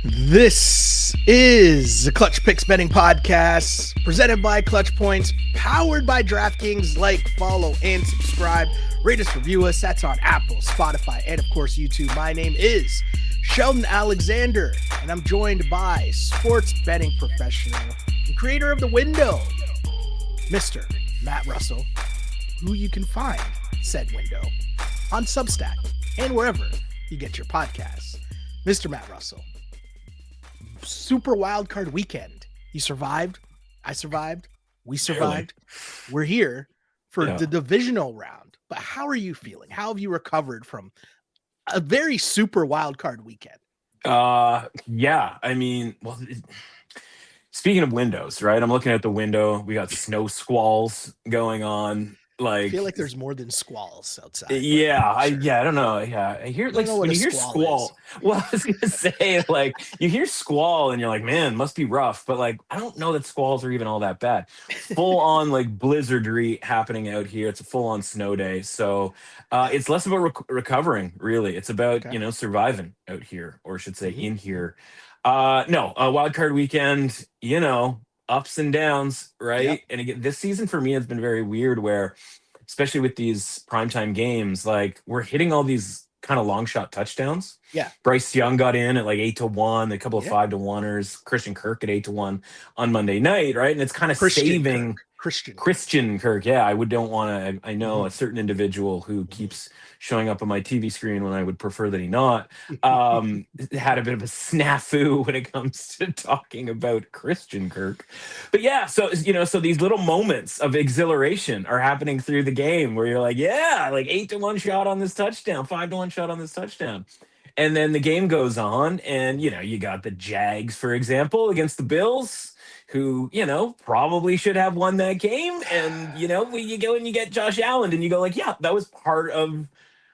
This is the Clutch Picks Betting Podcast, presented by ClutchPoints, powered by DraftKings. Like, follow, and subscribe. Rate us, review us. That's on Apple, Spotify, and of course YouTube. My name is Sheldon Alexander, and I'm joined by sports betting professional and creator of The Window, Mr. Matt Russell, who you can find said window on Substack and wherever you get your podcasts. Mr. Matt Russell. Super wild card weekend. You survived. I survived. We survived. Really? We're here for the divisional round. But how are you feeling? How have you recovered from a very super wild card weekend? Yeah. I mean, well, speaking of windows, right? I'm looking at the window. We got snow squalls going on. I feel like there's more than squalls outside. Yeah, I don't know. Yeah, I hear like when you hear squall. Well, I was gonna say like you hear squall and you're like, man, must be rough. But like, I don't know that squalls are even all that bad. Full on like blizzardry happening out here. It's a full on snow day, so it's less about recovering. Really, it's about surviving out here, or I should say in here. No, wild card weekend. Ups and downs, right? Yep. And again, this season for me has been very weird where, especially with these primetime games, like we're hitting all these kind of long shot touchdowns. Yeah. Bryce Young got in at like 8-1, a couple of 5-1ers, Christian Kirk at 8-1 on Monday night, right? And it's kind of saving Christian Kirk. Yeah, I know a certain individual who keeps showing up on my TV screen when I would prefer that he not, had a bit of a snafu when it comes to talking about Christian Kirk. But yeah, so these little moments of exhilaration are happening through the game where you're like, yeah, like 8-1 shot on this touchdown, 5-1 shot on this touchdown. And then the game goes on and, you got the Jags, for example, against the Bills, who, probably should have won that game. And, you go and you get Josh Allen and you go like, yeah, that was part of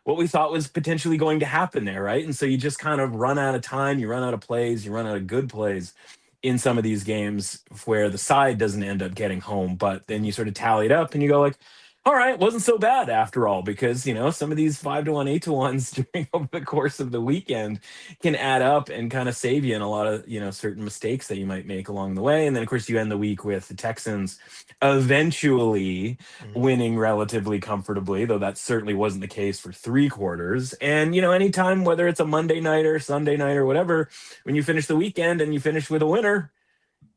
what we thought was potentially going to happen there, right? And so you just kind of run out of time, you run out of plays, you run out of good plays in some of these games where the side doesn't end up getting home. But then you sort of tally it up and you go like, all right, wasn't so bad after all, because, some of these 5-1, 8-1s during over the course of the weekend can add up and kind of save you in a lot of, certain mistakes that you might make along the way. And then, of course, you end the week with the Texans eventually winning relatively comfortably, though that certainly wasn't the case for 3 quarters. And, anytime, whether it's a Monday night or Sunday night or whatever, when you finish the weekend and you finish with a winner,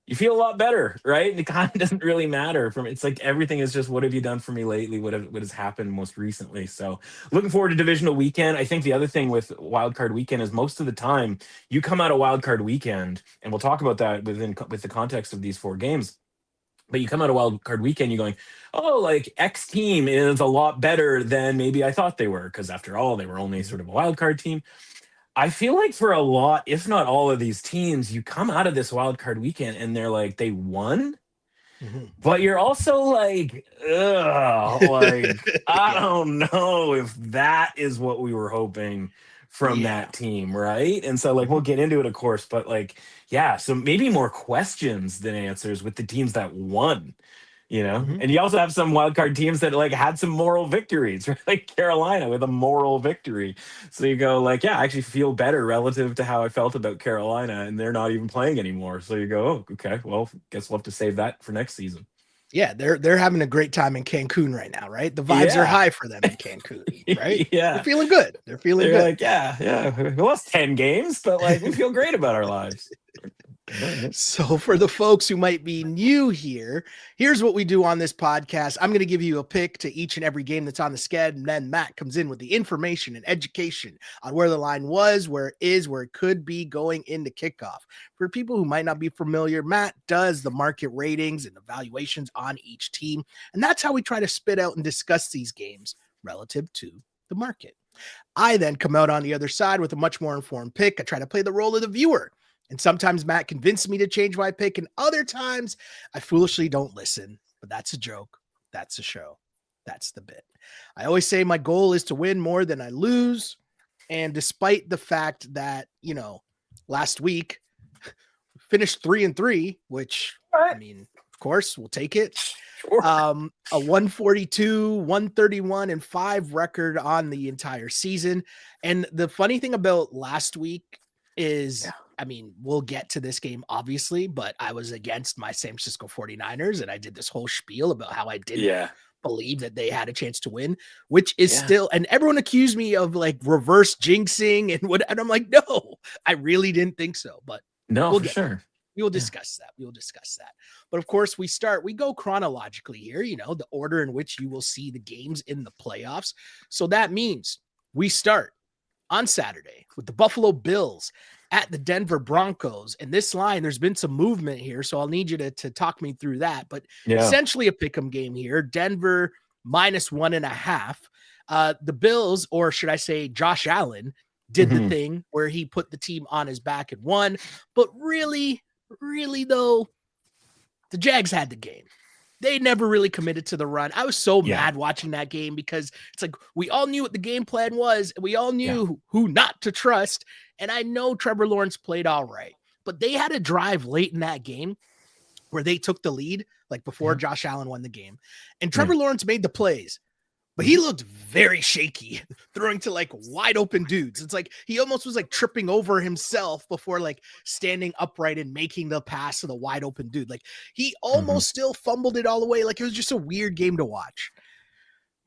you feel a lot better, right? And it kind of doesn't really matter. It's like everything is just, what have you done for me lately? What has happened most recently? So looking forward to divisional weekend. I think the other thing with wildcard weekend is most of the time you come out of wildcard weekend, and we'll talk about that with the context of these 4 games. But you come out of wildcard weekend, you're going, oh, like X team is a lot better than maybe I thought they were, because after all, they were only sort of a wildcard team. I feel like for a lot, if not all of these teams, you come out of this wild card weekend and they're like, they won, but you're also like, ugh, like, I don't know if that is what we were hoping from that team, right? And so like, we'll get into it, of course, but like, yeah, so maybe more questions than answers with the teams that won. And you also have some wildcard teams that like had some moral victories, right? Like Carolina with a moral victory. So you go like, yeah, I actually feel better relative to how I felt about Carolina, and they're not even playing anymore. So you go, oh, okay, well, guess we'll have to save that for next season. Yeah, they're having a great time in Cancun right now, right? The vibes are high for them in Cancun, right? Yeah. They're feeling good. They're good. Like, yeah. We lost 10 games, but like we feel great about our lives. So for the folks who might be new here, here's what we do on this podcast. I'm going to give you a pick to each and every game that's on the sched, and then Matt comes in with the information and education on where the line was, where it is, where it could be going into kickoff. For people who might not be familiar, Matt does the market ratings and evaluations on each team, and that's how we try to spit out and discuss these games relative to the market. I then come out on the other side with a much more informed pick. I try to play the role of the viewer. And sometimes Matt convinced me to change my pick, and other times I foolishly don't listen. But that's a joke. That's a show. That's the bit. I always say my goal is to win more than I lose. And despite the fact that, last week finished 3-3, which, I mean, of course, we'll take it. Sure. A 142, 131, and 5 record on the entire season. And the funny thing about last week is, I mean, we'll get to this game, obviously, but I was against my San Francisco 49ers, and I did this whole spiel about how I didn't believe that they had a chance to win, which is still, and everyone accused me of like reverse jinxing and I'm like, no, I really didn't think so, but no, for sure. We will discuss that. We will discuss that. But of course, we go chronologically here, the order in which you will see the games in the playoffs. So that means we start on Saturday with the Buffalo Bills at the Denver Broncos. And this line, there's been some movement here, so I'll need you to talk me through that. But essentially a pick'em game here. Denver -1.5. The Bills, or should I say Josh Allen, did the thing where he put the team on his back and won. But really though, the Jags had the game. They never really committed to the run. I was so mad watching that game because it's like we all knew what the game plan was. And we all knew who not to trust. And I know Trevor Lawrence played all right, but they had a drive late in that game where they took the lead, like before Josh Allen won the game. And Trevor Lawrence made the plays, but he looked very shaky throwing to like wide open dudes. It's like he almost was like tripping over himself before like standing upright and making the pass to the wide open dude. Like he almost still fumbled it all the way. Like it was just a weird game to watch.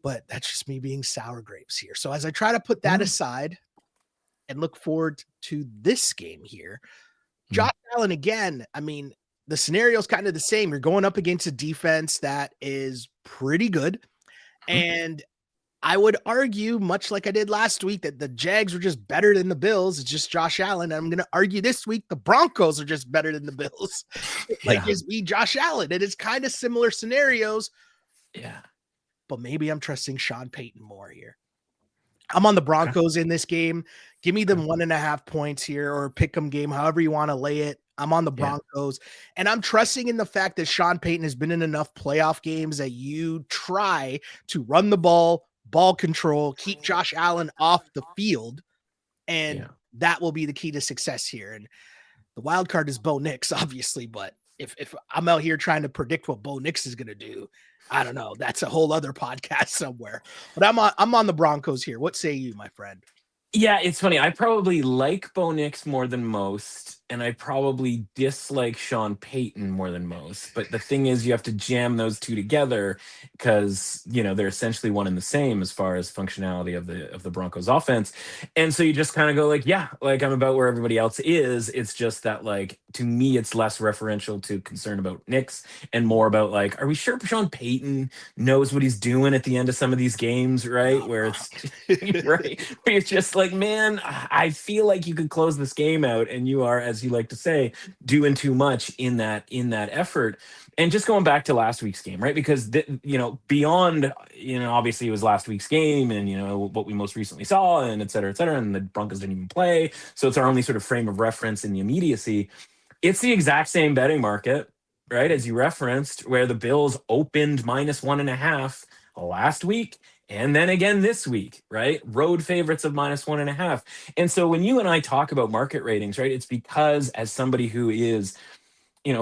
But that's just me being sour grapes here. So as I try to put that aside and look forward to this game here, Josh Allen again, I mean, the scenario is kind of the same. You're going up against a defense that is pretty good. And I would argue, much like I did last week, that the Jags were just better than the Bills. It's just Josh Allen. And I'm going to argue this week the Broncos are just better than the Bills. Like it's me, Josh Allen. It is kind of similar scenarios. Yeah. But maybe I'm trusting Sean Payton more here. I'm on the Broncos in this game. Give me them 1.5 points here, or pick 'em game, however you want to lay it. I'm on the Broncos, and I'm trusting in the fact that Sean Payton has been in enough playoff games that you try to run the ball control, keep Josh Allen off the field, and that will be the key to success here. And the wild card is Bo Nix, obviously, but if I'm out here trying to predict what Bo Nix is going to do, I don't know. That's a whole other podcast somewhere. But I'm on the Broncos here. What say you, my friend? Yeah, it's funny. I probably like Bo Nix more than most, and I probably dislike Sean Payton more than most. But the thing is, you have to jam those two together because they're essentially one and the same as far as functionality of the Broncos offense. And so you just kind of go like, I'm about where everybody else is. It's just that like to me, it's less referential to concern about Nix and more about like, are we sure Sean Payton knows what he's doing at the end of some of these games, right? Where it's right, where it's just like, man, I feel like you could close this game out, and you are, as you like to say, doing too much in that effort. And just going back to last week's game, right? Because beyond, obviously it was last week's game, and what we most recently saw, and et cetera, and the Broncos didn't even play, so it's our only sort of frame of reference in the immediacy. It's the exact same betting market, right, as you referenced, where the Bills opened -1.5 last week. And then again this week, right? Road favorites of -1.5. And so when you and I talk about market ratings, right, it's because as somebody who is,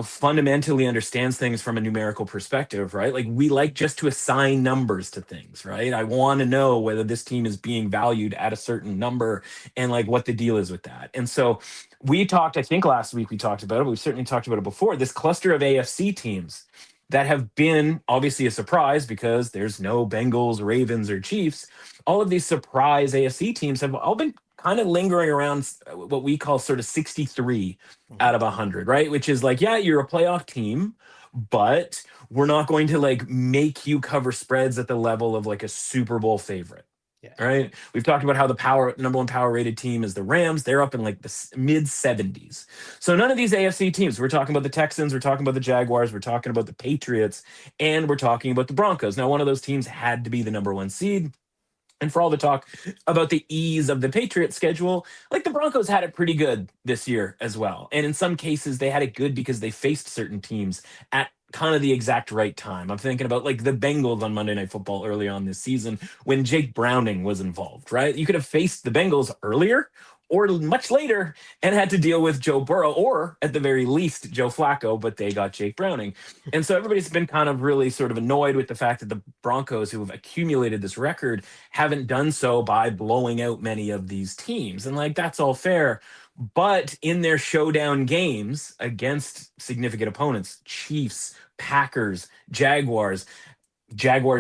fundamentally understands things from a numerical perspective, right? Like we like just to assign numbers to things, right? I want to know whether this team is being valued at a certain number and like what the deal is with that. And so we talked, I think last week we talked about it, but we've certainly talked about it before, this cluster of AFC teams that have been obviously a surprise because there's no Bengals, Ravens, or Chiefs. All of these surprise AFC teams have all been kind of lingering around what we call sort of 63 out of 100, right? Which is like, you're a playoff team, but we're not going to like make you cover spreads at the level of like a Super Bowl favorite. Right. We've talked about how the number one power rated team is the Rams. They're up in like the mid 70s. So none of these AFC teams, we're talking about the Texans, we're talking about the Jaguars, we're talking about the Patriots, and we're talking about the Broncos. Now, one of those teams had to be the number one seed. And for all the talk about the ease of the Patriots schedule, like the Broncos had it pretty good this year as well. And in some cases, they had it good because they faced certain teams at kind of the exact right time. I'm thinking about like the Bengals on Monday Night Football early on this season when Jake Browning was involved, right? You could have faced the Bengals earlier or much later and had to deal with Joe Burrow or at the very least Joe Flacco, but they got Jake Browning. And so everybody's been kind of really sort of annoyed with the fact that the Broncos, who have accumulated this record, haven't done so by blowing out many of these teams. And like, that's all fair. But in their showdown games against significant opponents, Chiefs, Packers, Jaguars,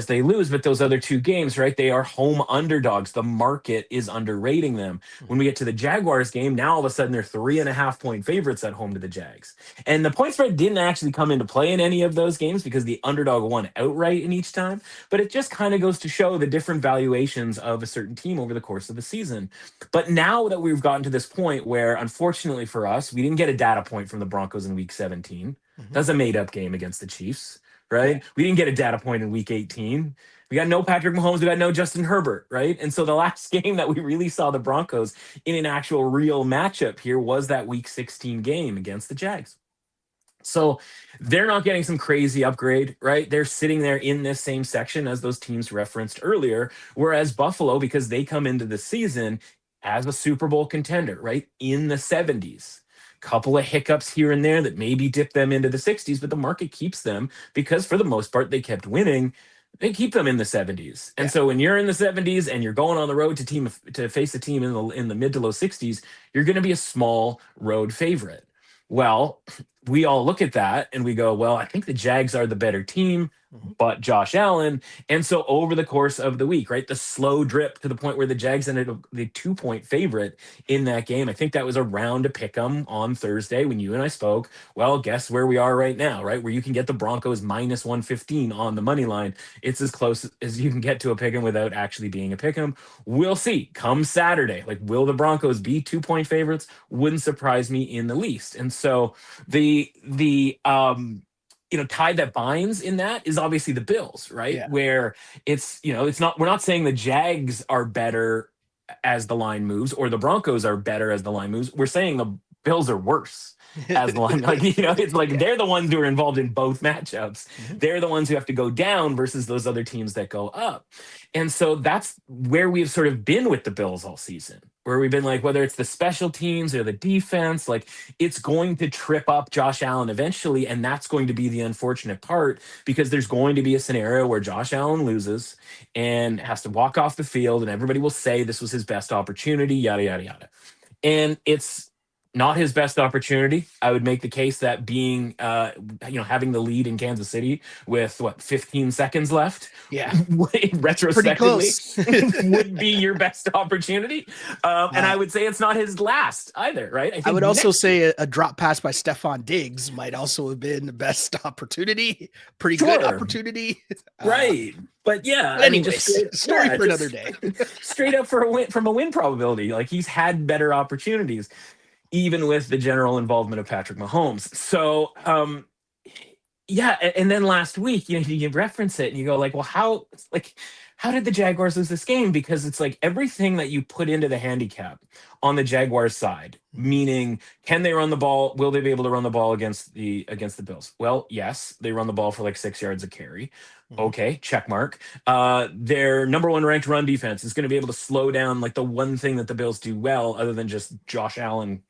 they lose, but those other two games, right? They are home underdogs. The market is underrating them. When we get to the Jaguars game, now all of a sudden they're 3.5 point favorites at home to the Jags. And the point spread didn't actually come into play in any of those games because the underdog won outright in each time. But it just kind of goes to show the different valuations of a certain team over the course of the season. But now that we've gotten to this point where, unfortunately for us, we didn't get a data point from the Broncos in week 17. That's a made up game against the Chiefs. Right? Yeah. We didn't get a data point in week 18. We got no Patrick Mahomes. We got no Justin Herbert, right? And so the last game that we really saw the Broncos in an actual real matchup here was that week 16 game against the Jags. So they're not getting some crazy upgrade, right? They're sitting there in this same section as those teams referenced earlier, whereas Buffalo, because they come into the season as a Super Bowl contender, right? In the 70s. Couple of hiccups here and there that maybe dip them into the 60s, but the market keeps them because for the most part they kept winning. They keep them in the 70s. And so when you're in the 70s and you're going on the road to face a team in the mid to low 60s, you're going to be a small road favorite. Well, we all look at that and we go, well, I think the Jags are the better team, but Josh Allen. And so over the course of the week, right, the slow drip to the point where the Jags ended up the 2-point favorite in that game. I think that was around to pick 'em on Thursday when you and I spoke. Well, guess where we are right now, right? Where you can get the Broncos minus 115 on the money line. It's as close as you can get to a pick 'em without actually being a pick 'em. We'll see come Saturday. Like, will the Broncos be 2-point favorites? Wouldn't surprise me in the least. And so the tide that binds in that is obviously the Bills, right? Yeah. Where it's not, we're not saying the Jags are better as the line moves or the Broncos are better as the line moves. We're saying the Bills are worse as the line. It's like they're the ones who are involved in both matchups. They're the ones who have to go down versus those other teams that go up. And so that's where we've sort of been with the Bills all season, where we've been like, whether it's the special teams or the defense, like it's going to trip up Josh Allen eventually. And that's going to be the unfortunate part because there's going to be a scenario where Josh Allen loses and has to walk off the field and everybody will say this was his best opportunity, yada, yada, yada. And it's not his best opportunity. I would make the case that being, having the lead in Kansas City with 15 seconds left, retrospectively, would be your best opportunity. And I would say it's not his last either, right? I would also say a drop pass by Stephon Diggs might also have been the best opportunity. Pretty good opportunity, right? But yeah, story for another day. Straight up from a win probability, like he's had better opportunities, even with the general involvement of Patrick Mahomes. So, and then last week, you reference it and you go like, well, how did the Jaguars lose this game? Because it's like everything that you put into the handicap on the Jaguars side, meaning can they run the ball? Will they be able to run the ball against the Bills? Well, yes, they run the ball for like 6 yards a carry. Okay, check mark. Their number one ranked run defense is going to be able to slow down like the one thing that the Bills do well, other than just Josh Allen,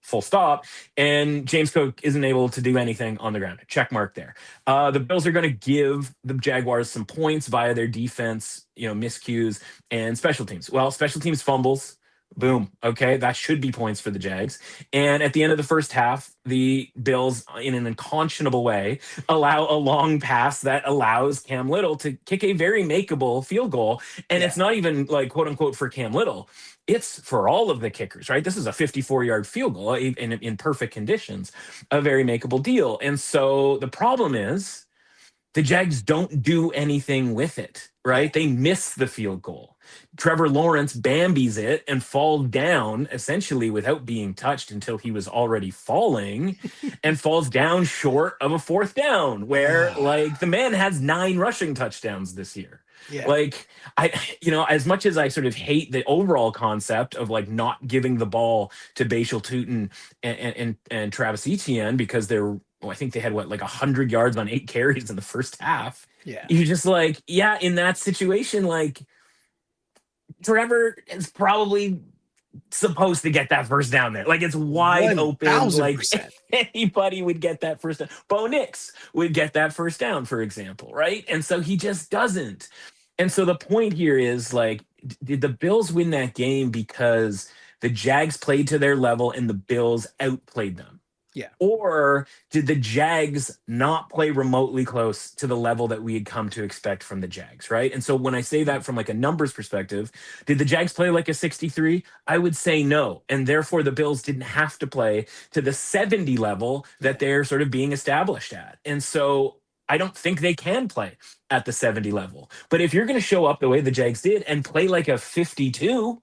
full stop. And James Cook isn't able to do anything on the ground. Check mark there. The Bills are going to give the Jaguars some points via their defense, miscues and special teams. Well, special teams fumbles. Boom. Okay. That should be points for the Jags. And at the end of the first half, the Bills, in an unconscionable way, allow a long pass that allows Cam Little to kick a very makeable field goal. And it's not even like, quote unquote, for Cam Little. It's for all of the kickers, right? This is a 54-yard field goal in perfect conditions, a very makeable deal. And so the problem is the Jags don't do anything with it, right? They miss the field goal. Trevor Lawrence Bambies it and falls down essentially without being touched until he was already falling and falls down short of a fourth down where like the man has 9 rushing touchdowns this year. Yeah. Like as much as I sort of hate the overall concept of like not giving the ball to Bashal Tutin and Travis Etienne because I think they had 100 yards on 8 carries in the first half. Yeah. You're just like, in that situation, like Trevor is probably supposed to get that first down there. Like it's wide 1, open. Like anybody would get that first down. Bo Nix would get that first down, for example, right? And so he just doesn't. And so the point here is like, did the Bills win that game because the Jags played to their level and the Bills outplayed them? Yeah. Or did the Jags not play remotely close to the level that we had come to expect from the Jags, right? And so when I say that from like a numbers perspective, did the Jags play like a 63? I would say no. And therefore the Bills didn't have to play to the 70 level that they're sort of being established at. And so I don't think they can play at the 70 level. But if you're going to show up the way the Jags did and play like a 52,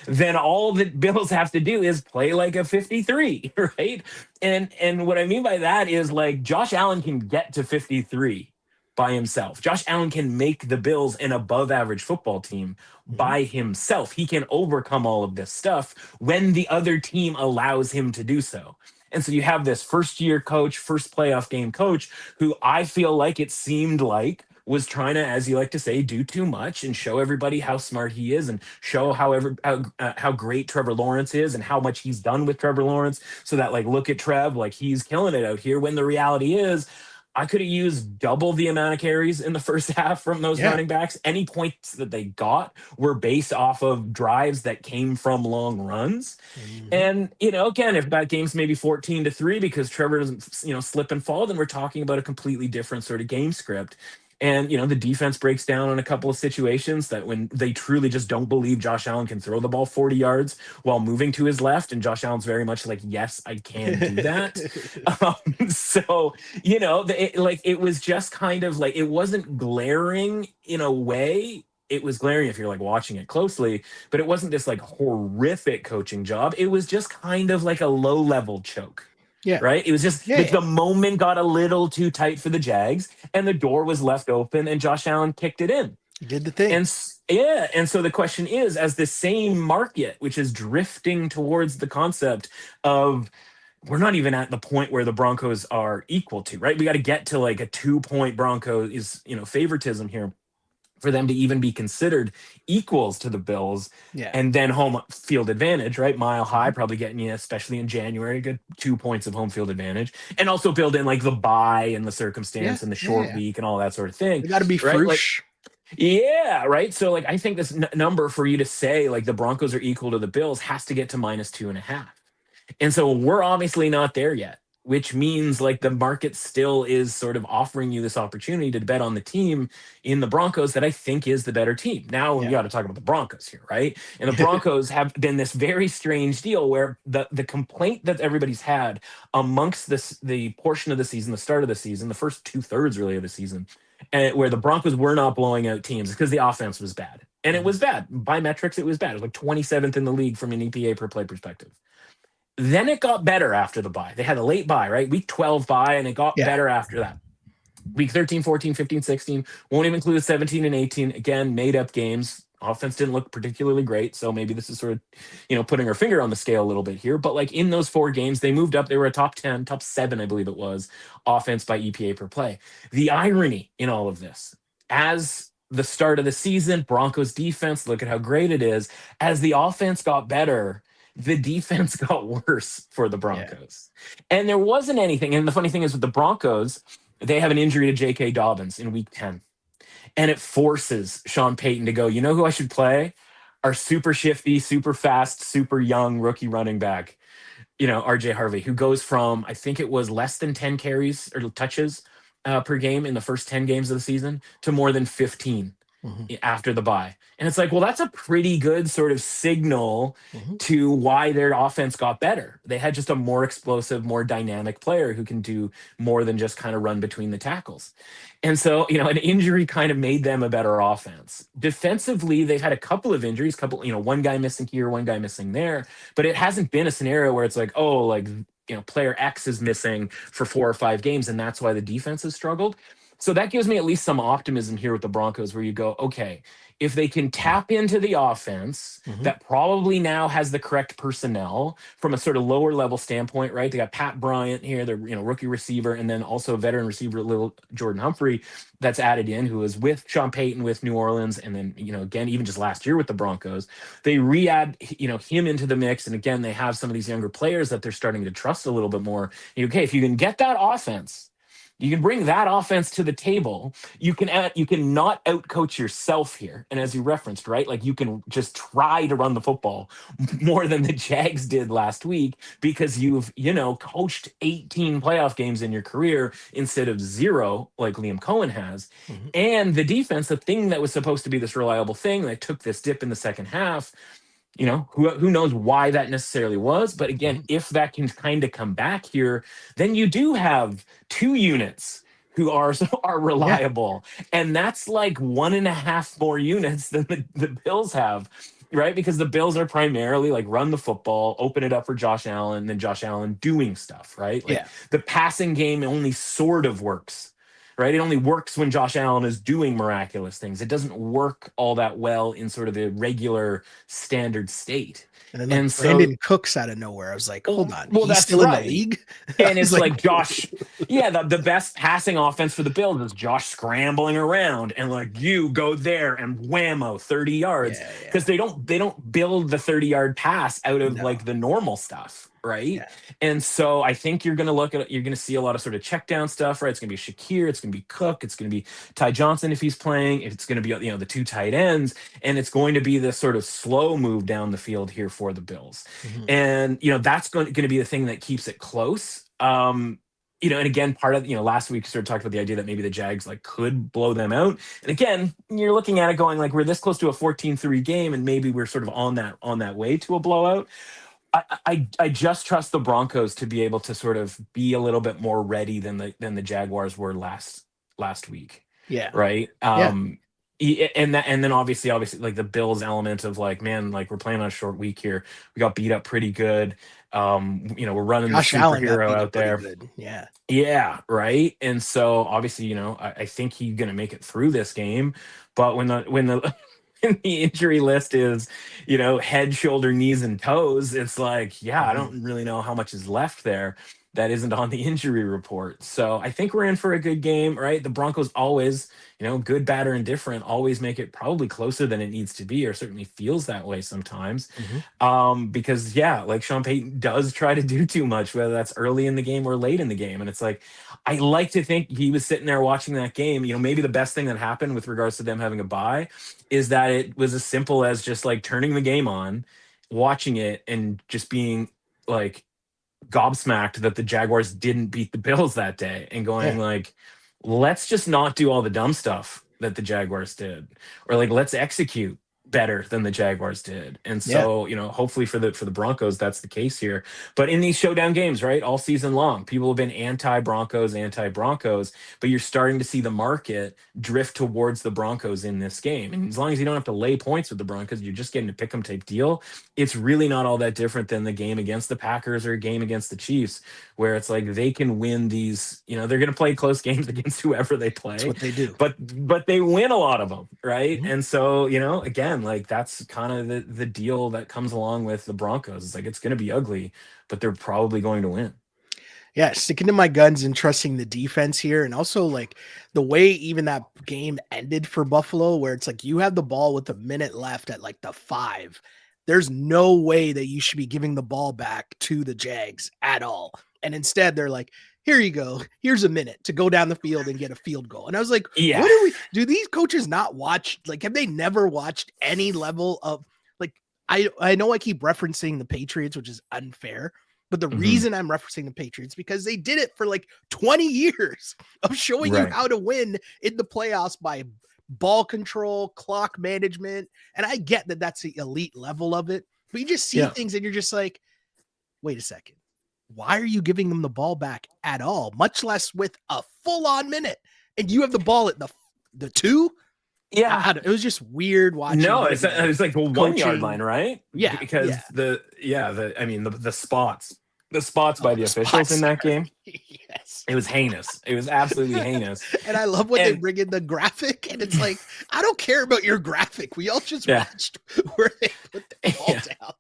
then all that Bills have to do is play like a 53, right? And what I mean by that is like Josh Allen can get to 53 by himself. Josh Allen can make the Bills an above average football team by himself. He can overcome all of this stuff when the other team allows him to do so. And so you have this first year coach, first playoff game coach, who I feel like it seemed like was trying to, as you like to say, do too much and show everybody how smart he is and show how great Trevor Lawrence is and how much he's done with Trevor Lawrence. So that like, look at Trev, like he's killing it out here. When the reality is, I could have used double the amount of carries in the first half from those running backs. Any points that they got were based off of drives that came from long runs. And, again, if that game's maybe 14-3 because Trevor doesn't, slip and fall, then we're talking about a completely different sort of game script. And, the defense breaks down on a couple of situations that when they truly just don't believe Josh Allen can throw the ball 40 yards while moving to his left. And Josh Allen's very much like, yes, I can do that. So, it was just kind of like, it wasn't glaring in a way. It was glaring if you're like watching it closely, but it wasn't this like horrific coaching job. It was just kind of like a low level choke. Yeah. Right. It was just the moment got a little too tight for the Jags and the door was left open and Josh Allen kicked it in. He did the thing. And so the question is, as the same market, which is drifting towards the concept of we're not even at the point where the Broncos are equal to, right? We got to get to like a 2-point Broncos favoritism here for them to even be considered equals to the Bills. And then home field advantage, right? Mile high, probably getting you, especially in January, a good 2 points of home field advantage. And also build in like the bye and the circumstance and the short week and all that sort of thing. You got to be fresh. Right. So like, I think this number for you to say like the Broncos are equal to the Bills has to get to -2.5. And so we're obviously not there yet, which means like the market still is sort of offering you this opportunity to bet on the team in the Broncos that I think is the better team. Now we got to talk about the Broncos here, right? And the Broncos have been this very strange deal where the complaint that everybody's had amongst the portion of the season, the start of the season, the first 2/3 really of the season, and where the Broncos were not blowing out teams because the offense was bad. And it was bad. By metrics, it was bad. It was like 27th in the league from an EPA per play perspective. Then it got better after the bye. They had a late bye, right? Week 12 bye, and it got better after that. Week 13, 14, 15, 16, won't even include 17 and 18. Again, made up games. Offense didn't look particularly great. So maybe this is sort of, putting our finger on the scale a little bit here. But like in those 4 games, they moved up. They were a top 10, top 7, I believe it was, offense by EPA per play. The irony in all of this, as the start of the season, Broncos defense, look at how great it is. As the offense got better, the defense got worse for the Broncos. And there wasn't anything. And the funny thing is with the Broncos, they have an injury to J.K. Dobbins in week 10. And it forces Sean Payton to go, you know who I should play? Our super shifty, super fast, super young rookie running back, RJ Harvey, who goes from, I think it was less than 10 carries or touches per game in the first 10 games of the season to more than 15 after the bye. And it's like, well, that's a pretty good sort of signal to why their offense got better. They had just a more explosive, more dynamic player who can do more than just kind of run between the tackles. And so, an injury kind of made them a better offense. Defensively, they've had a couple of injuries, one guy missing here, one guy missing there, but it hasn't been a scenario where it's like, player X is missing for 4 or 5 games, and that's why the defense has struggled. So that gives me at least some optimism here with the Broncos where you go, okay, if they can tap into the offense that probably now has the correct personnel from a sort of lower level standpoint, right? They got Pat Bryant here, the rookie receiver, and then also veteran receiver, little Jordan Humphrey that's added in, who is with Sean Payton with New Orleans. And then, again, even just last year with the Broncos, they re-add, him into the mix. And again, they have some of these younger players that they're starting to trust a little bit more. Okay, if you can get that offense You can bring that offense to the table. You can not outcoach yourself here. And as you referenced, right, like you can just try to run the football more than the Jags did last week because you've, coached 18 playoff games in your career instead of 0 like Liam Cohen has. Mm-hmm. And the defense, the thing that was supposed to be this reliable thing that took this dip in the second half, who knows why that necessarily was. But again, if that can kind of come back here, then you do have 2 units who are reliable. Yeah. And that's like 1.5 more units than the Bills have, right? Because the Bills are primarily like run the football, open it up for Josh Allen, and then Josh Allen doing stuff, right? Like the passing game only sort of works. Right. It only works when Josh Allen is doing miraculous things. It doesn't work all that well in sort of the regular standard state. And then Brandon Cooks out of nowhere. I was like, hold on. Well, he's still in the league. And it's like Josh. Yeah. The best passing offense for the Bills is Josh scrambling around and like you go there and whammo 30 yards because they don't build the 30-yard pass out of like the normal stuff. Right. Yeah. And so I think you're going to see a lot of sort of check down stuff, right? It's going to be Shakir. It's going to be Cook. It's going to be Ty Johnson if he's playing. It's going to be, the 2 tight ends. And it's going to be this sort of slow move down the field here for the Bills. Mm-hmm. And, that's going to be the thing that keeps it close. And again, part of, last week we sort of talked about the idea that maybe the Jags like could blow them out. And again, you're looking at it going like, we're this close to a 14-3 game and maybe we're sort of on that way to a blowout. I just trust the Broncos to be able to sort of be a little bit more ready than the Jaguars were last week. Yeah. Right. And then obviously like the Bills element of like, man, like we're playing on a short week here. We got beat up pretty good. We're running Josh the superhero out there. Good. Yeah. Yeah. Right. And so obviously, I think he's going to make it through this game, but when the the injury list is, head, shoulder, knees, and toes, it's like, I don't really know how much is left there that isn't on the injury report. So I think we're in for a good game, right? The Broncos always, good, bad, or indifferent, always make it probably closer than it needs to be, or certainly feels that way sometimes. Because like Sean Payton does try to do too much, whether that's early in the game or late in the game. And it's like, I like to think he was sitting there watching that game. Maybe the best thing that happened with regards to them having a bye is that it was as simple as just like turning the game on, watching it, and just being like gobsmacked that the Jaguars didn't beat the Bills that day and going like, let's just not do all the dumb stuff that the Jaguars did, or like, let's execute better than the Jaguars did. And so, hopefully for the Broncos, that's the case here. But in these showdown games, right, all season long, people have been anti-Broncos, but you're starting to see the market drift towards the Broncos in this game. And as long as you don't have to lay points with the Broncos, you're just getting a pick 'em type deal. It's really not all that different than the game against the Packers or a game against the Chiefs, where it's like they can win these, they're going to play close games against whoever they play. That's what they do. But they win a lot of them, right? And so, again, like that's kind of the deal that comes along with the Broncos. It's like, it's going to be ugly, but they're probably going to win. Yeah, sticking to my guns and trusting the defense here. And also like the way even that game ended for Buffalo, where it's like you have the ball with a minute left at like the 5. There's no way that you should be giving the ball back to the Jags at all. And instead they're like, here you go. Here's a minute to go down the field and get a field goal. And I was like, do these coaches not watch? Like, have they never watched any level of like, I know I keep referencing the Patriots, which is unfair, but the reason I'm referencing the Patriots, because they did it for like 20 years of showing you how to win in the playoffs by ball control, clock management. And I get that that's the elite level of it, but you just see things and you're just like, wait a second. Why are you giving them the ball back at all, much less with a full-on minute? And you have the ball at the 2? Yeah. It was just weird watching. No, it's like the 1 yard line, right? Yeah. Because the spots by the officials in that game. Yes. It was heinous. It was absolutely heinous. And I love when they bring in the graphic, and it's like, I don't care about your graphic. We all just watched where they put the ball down.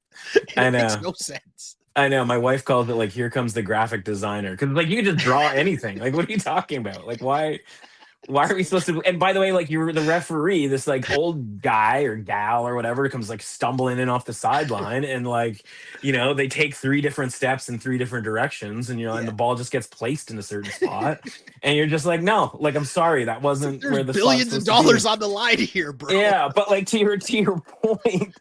And it makes no sense. I know. My wife calls it like, here comes the graphic designer. Because like you can just draw anything. Like, what are you talking about? Like, why Why are we supposed to? And by the way, like you're the referee, this like old guy or gal or whatever comes like stumbling in off the sideline, and like they take 3 different steps in 3 different directions, and and the ball just gets placed in a certain spot, and you're just like, no, like I'm sorry, that wasn't There's where the spot's billions of supposed to dollars be. on the line here, bro. Yeah, but like to your point.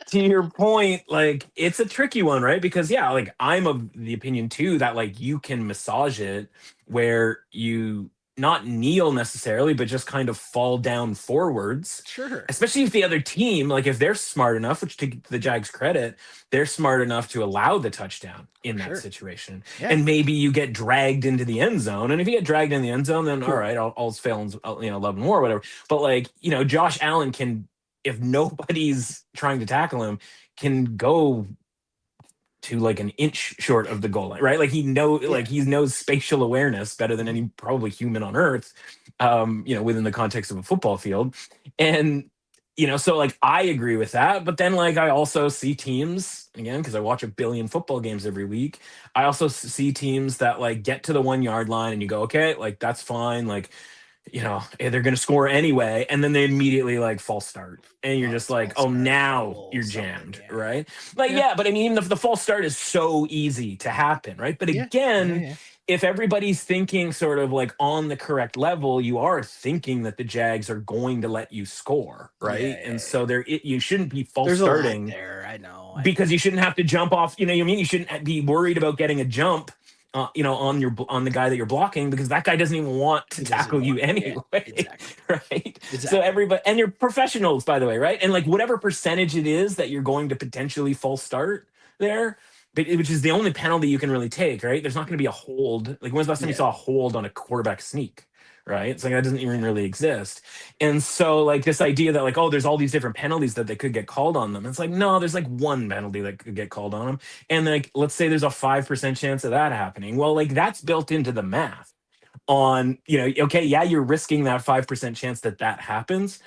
To your point, like it's a tricky one, right? Because like I'm of the opinion too that like you can massage it where you not kneel necessarily, but just kind of fall down forwards. Sure. Especially if the other team, like if they're smart enough, which to the Jags credit, they're smart enough to allow the touchdown in that situation. Yeah. And maybe you get dragged into the end zone. And if you get dragged in the end zone, then all right, all's fail and 11 more, whatever. But like, Josh Allen can, if nobody's trying to tackle him, can go to like an inch short of the goal line, right? Like he knows spatial awareness better than any probably human on earth, within the context of a football field. And, so like I agree with that. But then like I also see teams, again, because I watch a billion football games every week, I also see teams that like get to the 1 yard line and you go, okay, like that's fine. Like, they're going to score anyway. And then they immediately like false start. And you're just like, oh, now you're jammed, right? Like, but I mean, even if the false start is so easy to happen, right? But again, if everybody's thinking sort of like on the correct level, you are thinking that the Jags are going to let you score, right? And so you shouldn't be false starting there. I know. Because you shouldn't have to jump off. You know what I mean? You shouldn't be worried about getting a jump on the guy that you're blocking, because that guy doesn't even want to tackle you anyway, right? Exactly. So everybody, and you're professionals, by the way, right? And like whatever percentage it is that you're going to potentially false start there, which is the only penalty you can really take, right? There's not going to be a hold. Like when's the last time you saw a hold on a quarterback sneak? Right? It's like that doesn't even really exist. And so like this idea that like, oh, there's all these different penalties that they could get called on them. It's like, no, there's like one penalty that could get called on them. And like, let's say there's a 5% chance of that happening. Well, like that's built into the math on, okay, yeah, you're risking that 5% chance that happens,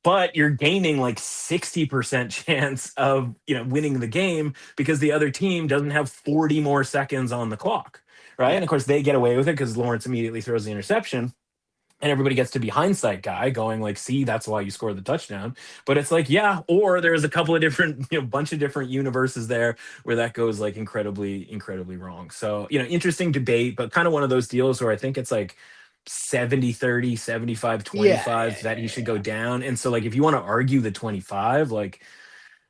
but you're gaining like 60% chance of, winning the game because the other team doesn't have 40 more seconds on the clock. Right. Yeah. And of course they get away with it because Lawrence immediately throws the interception. And everybody gets to be hindsight guy going like, see, that's why you scored the touchdown. But it's like, yeah, or there's a couple of different, bunch of different universes there where that goes like incredibly, incredibly wrong. So, interesting debate, but kind of one of those deals where I think it's like 70-30, 75-25 that he should go down. And so like, if you want to argue the 25, like,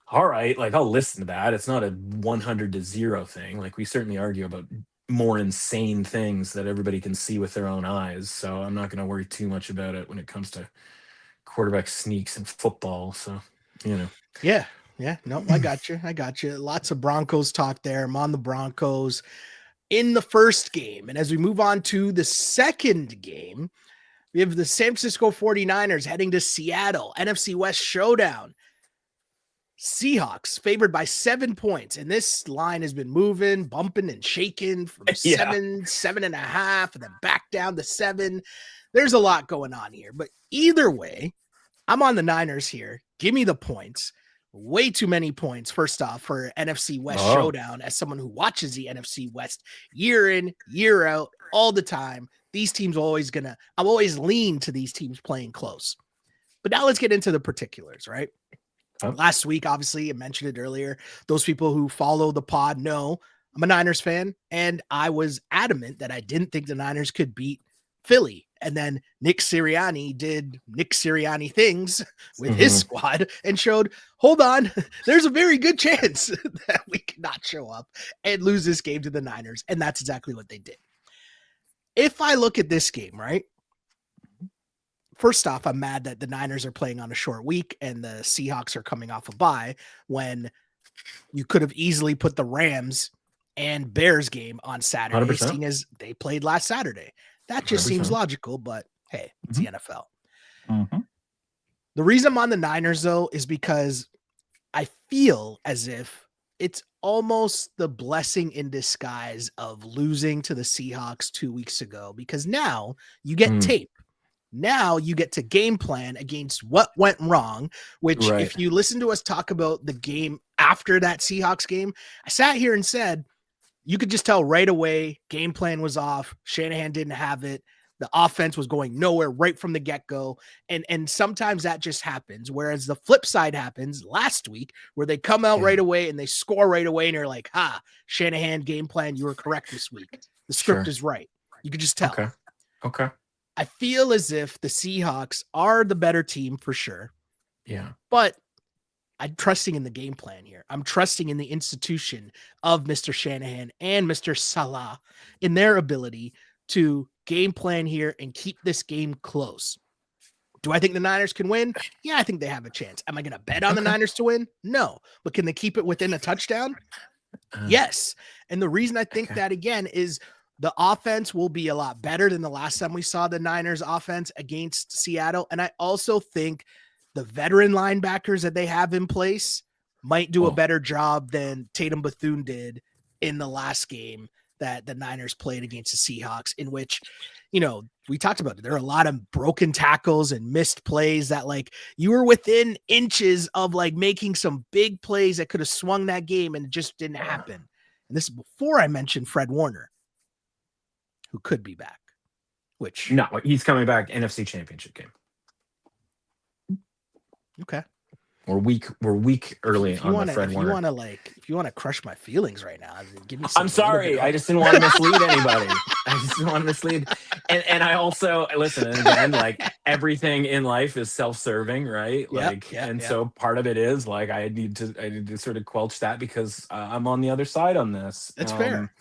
all right, like I'll listen to that. It's not a 100-0 thing. Like we certainly argue about more insane things that everybody can see with their own eyes. So I'm not going to worry too much about it when it comes to quarterback sneaks in football. So, Yeah. No, I got you. Lots of Broncos talk there. I'm on the Broncos in the first game. And as we move on to the second game, we have the San Francisco 49ers heading to Seattle, NFC West showdown. Seahawks favored by 7 points, and this line has been moving, bumping, and shaking from 7.5, and then back down to 7. There's a lot going on here, but either way, I'm on the Niners here. Give me the points. Way too many points, first off, for NFC West showdown. As someone who watches the NFC West year in, year out, all the time, these teams I'm always lean to these teams playing close. But now let's get into the particulars, right? Last week, obviously, I mentioned it earlier. Those people who follow the pod know I'm a Niners fan, and I was adamant that I didn't think the Niners could beat Philly. And then Nick Sirianni did Nick Sirianni things with his squad and showed, hold on, there's a very good chance that we cannot show up and lose this game to the Niners. And that's exactly what they did. If I look at this game, right? First off, I'm mad that the Niners are playing on a short week and the Seahawks are coming off a bye when you could have easily put the Rams and Bears game on Saturday, 100%. seeing as they played last Saturday. That just 100%. seems logical, but hey, it's the NFL. The reason I'm on the Niners, though, is because I feel as if it's almost the blessing in disguise of losing to the Seahawks 2 weeks ago, because now you get tape. Now you get to game plan against what went wrong, which if you listen to us talk about the game after that Seahawks game, I sat here and said, you could just tell right away game plan was off. Shanahan didn't have it. The offense was going nowhere right from the get-go. And sometimes that just happens. Whereas the flip side happens last week where they come out right away and they score right away. And you're like, Shanahan game plan, you were correct this week. The script is right. You could just tell. Okay. I feel as if the Seahawks are the better team for sure. Yeah. But I'm trusting in the game plan here. I'm trusting in the institution of Mr. Shanahan and Mr. Salah in their ability to game plan here and keep this game close. Do I think the Niners can win? Yeah, I think they have a chance. Am I going to bet on the Niners to win? No. But can they keep it within a touchdown? Yes. And the reason I think that, again, is the offense will be a lot better than the last time we saw the Niners offense against Seattle. And I also think the veteran linebackers that they have in place might do a better job than Tatum Bethune did in the last game that the Niners played against the Seahawks, in which, we talked about it. There are a lot of broken tackles and missed plays that, like, you were within inches of like making some big plays that could have swung that game, and it just didn't happen. And this is before I mentioned Fred Warner, who could be back, which no, he's coming back NFC Championship game. Okay. We're weak early on the Fred Warner. If you want to crush my feelings right now, give me I'm sorry. I just didn't want to mislead anybody. I just didn't want to mislead. And I also, listen, and again, like, everything in life is self-serving, right? So part of it is like, I need to sort of quelch that because I'm on the other side on this. That's fair.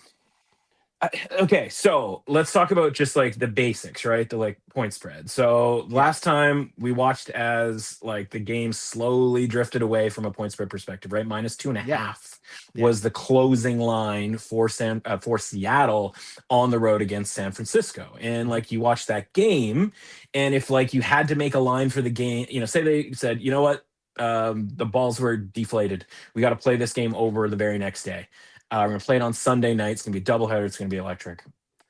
Okay, so let's talk about just like the basics, right? The like point spread. So last time we watched as like the game slowly drifted away from a point spread perspective, right? -2.5 was the closing line for Seattle on the road against San Francisco. And like, you watch that game, and if like you had to make a line for the game, say they said, you know what, the balls were deflated, we got to play this game over the very next day. We're going to play it on Sunday night. It's going to be a doubleheader. It's going to be electric.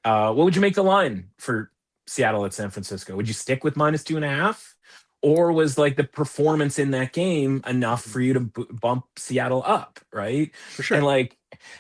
What would you make the line for Seattle at San Francisco? Would you stick with -2.5? Or was like the performance in that game enough for you to bump Seattle up, right? For sure. And like,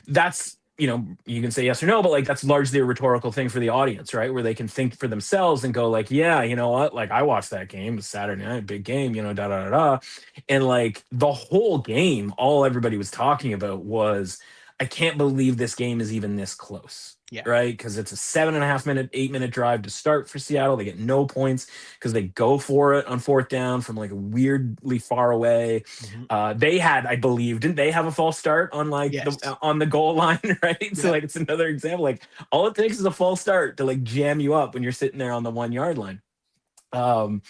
that's, you can say yes or no, but like, that's largely a rhetorical thing for the audience, right? Where they can think for themselves and go like, yeah, you know what? Like, I watched that game. It was Saturday night, big game, And like, the whole game, all everybody was talking about was, I can't believe this game is even this close. Yeah. Right. Because it's a 7.5 minute, 8-minute drive to start for Seattle. They get no points because they go for it on 4th down from like weirdly far away. They had, I believe, didn't they have a false start on like on the goal line? Right. Yeah. So like, it's another example. Like, all it takes is a false start to like jam you up when you're sitting there on the 1-yard line. And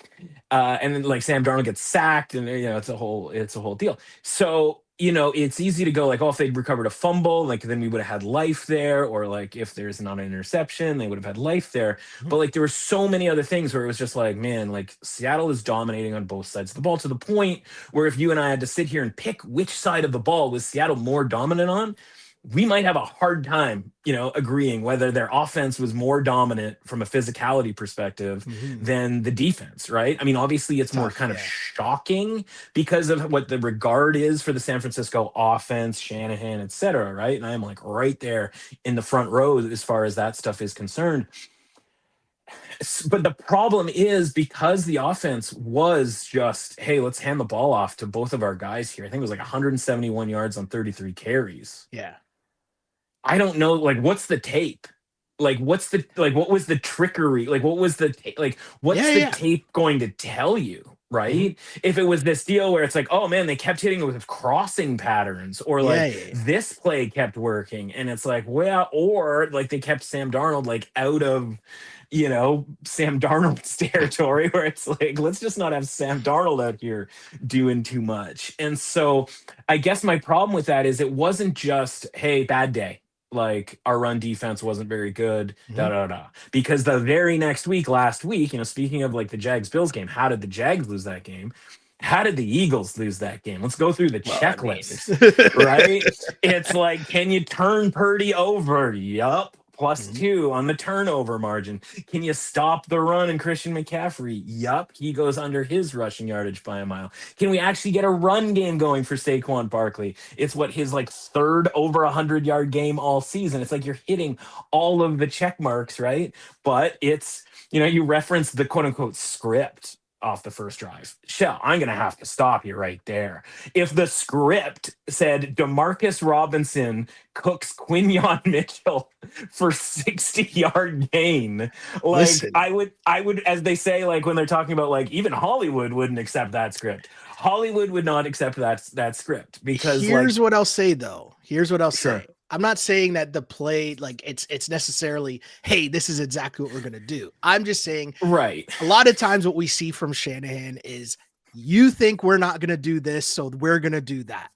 then like Sam Darnold gets sacked, and it's a whole deal. So, it's easy to go like, oh, if they'd recovered a fumble, like, then we would have had life there, or like, if there's not an interception, they would have had life there. But like, there were so many other things where it was just like, man, like, Seattle is dominating on both sides of the ball, to the point where if you and I had to sit here and pick which side of the ball was Seattle more dominant on, we might have a hard time, agreeing whether their offense was more dominant from a physicality perspective than the defense, right? I mean, obviously it's more kind of shocking because of what the regard is for the San Francisco offense, Shanahan, et cetera, right? And I'm like right there in the front row as far as that stuff is concerned. But the problem is, because the offense was just, hey, let's hand the ball off to both of our guys here. I think it was like 171 yards on 33 carries. Yeah. I don't know, like, what's the tape? Like, what was the trickery? Like, what was the tape going to tell you, right? If it was this deal where it's like, oh man, they kept hitting it with crossing patterns, or like this play kept working, and it's like, well, or like they kept Sam Darnold like out of, Sam Darnold's territory, where it's like, let's just not have Sam Darnold out here doing too much. And so I guess my problem with that is, it wasn't just, hey, bad day, like, our run defense wasn't very good, because the very next week, last week, speaking of like the Jags-Bills game, how did the Jags lose that game? How did the Eagles lose that game? Let's go through the checklist, right? It's like, can you turn Purdy over? Yup. +2 on the turnover margin. Can you stop the run and Christian McCaffrey? Yup, he goes under his rushing yardage by a mile. Can we actually get a run game going for Saquon Barkley? It's what his like third over 100-yard game all season. It's like you're hitting all of the check marks, right? But it's, you reference the quote unquote script off the first drive. Shell, I'm going to have to stop you right there. If the script said Demarcus Robinson cooks Quinyon Mitchell for 60-yard gain, like listen, I would, as they say, like when they're talking about like even Hollywood wouldn't accept that script. Hollywood would not accept that script because here's what I'll say though. Here's what I'll say. I'm not saying that the play, like it's necessarily, hey, this is exactly what we're going to do. I'm just saying, right. A lot of times what we see from Shanahan is you think we're not going to do this, so we're going to do that.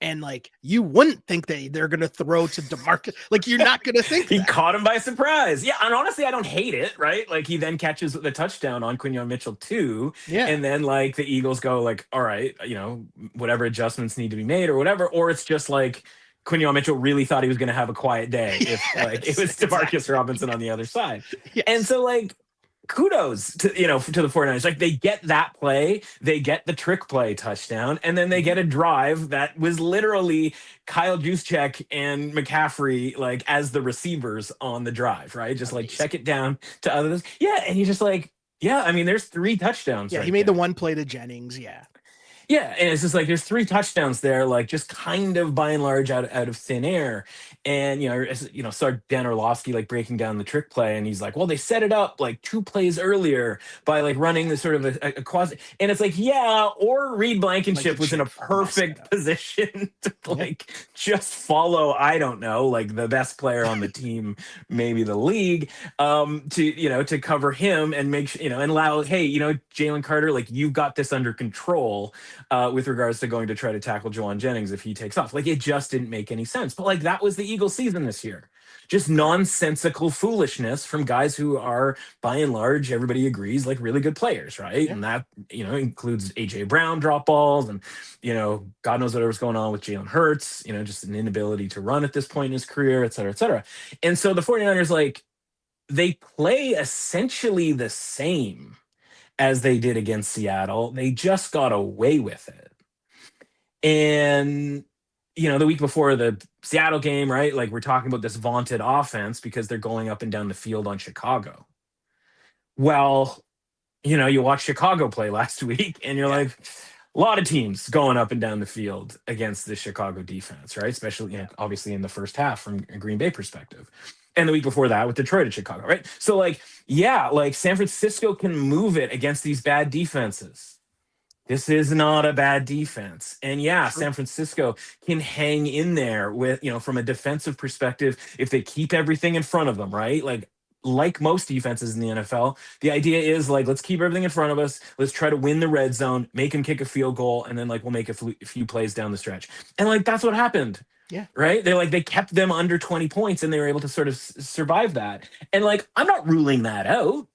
And like, you wouldn't think they're going to throw to DeMarcus. Like, you're not going to think he caught him by surprise. Yeah. And honestly, I don't hate it. Right. Like he then catches the touchdown on Quinyon Mitchell too. Yeah. And then like the Eagles go like, all right, whatever adjustments need to be made or whatever. Or it's just like, Quinyon Mitchell really thought he was going to have a quiet day if it was Demarcus Robinson on the other side. Yes. And so like kudos to the 49ers. Like they get that play, they get the trick play touchdown, and then they get a drive that was literally Kyle Juszczyk and McCaffrey like as the receivers on the drive, right? Just like check it down to others. Yeah, and he's just like, yeah, I mean there's 3 touchdowns. Yeah, he made the one play to Jennings, yeah. Yeah, and it's just like there's 3 touchdowns there, like just kind of by and large out of thin air. And saw Dan Orlovsky like breaking down the trick play, and he's like, well, they set it up like 2 plays earlier by like running the sort of a quasi, and it's like, yeah, or Reed Blankenship was in a perfect position to like just follow, I don't know, like the best player on the team, maybe the league, to cover him and make sure, and allow, hey, Jalen Carter, like you've got this under control. With regards to going to try to tackle Juwan Jennings if he takes off. Like, it just didn't make any sense. But, like, that was the Eagles season this year. Just nonsensical foolishness from guys who are, by and large, everybody agrees, like, really good players, right? Yeah. And that, includes A.J. Brown drop balls and, God knows whatever's going on with Jalen Hurts, just an inability to run at this point in his career, et cetera, et cetera. And so the 49ers, like, they play essentially the same as they did against Seattle. They just got away with it. And, the week before the Seattle game, right? Like we're talking about this vaunted offense because they're going up and down the field on Chicago. Well, you watch Chicago play last week and you're like, a lot of teams going up and down the field against the Chicago defense, right? Especially, obviously in the first half from a Green Bay perspective. And the week before that with Detroit and Chicago, right? So like, yeah, like San Francisco can move it against these bad defenses. This is not a bad defense. And yeah, San Francisco can hang in there with, from a defensive perspective, if they keep everything in front of them, right? Like most defenses in the NFL, the idea is like, let's keep everything in front of us. Let's try to win the red zone, make them kick a field goal, and then like we'll make a few plays down the stretch. And like, that's what happened. Yeah. Right. They kept them under 20 points and they were able to sort of survive that. And like, I'm not ruling that out.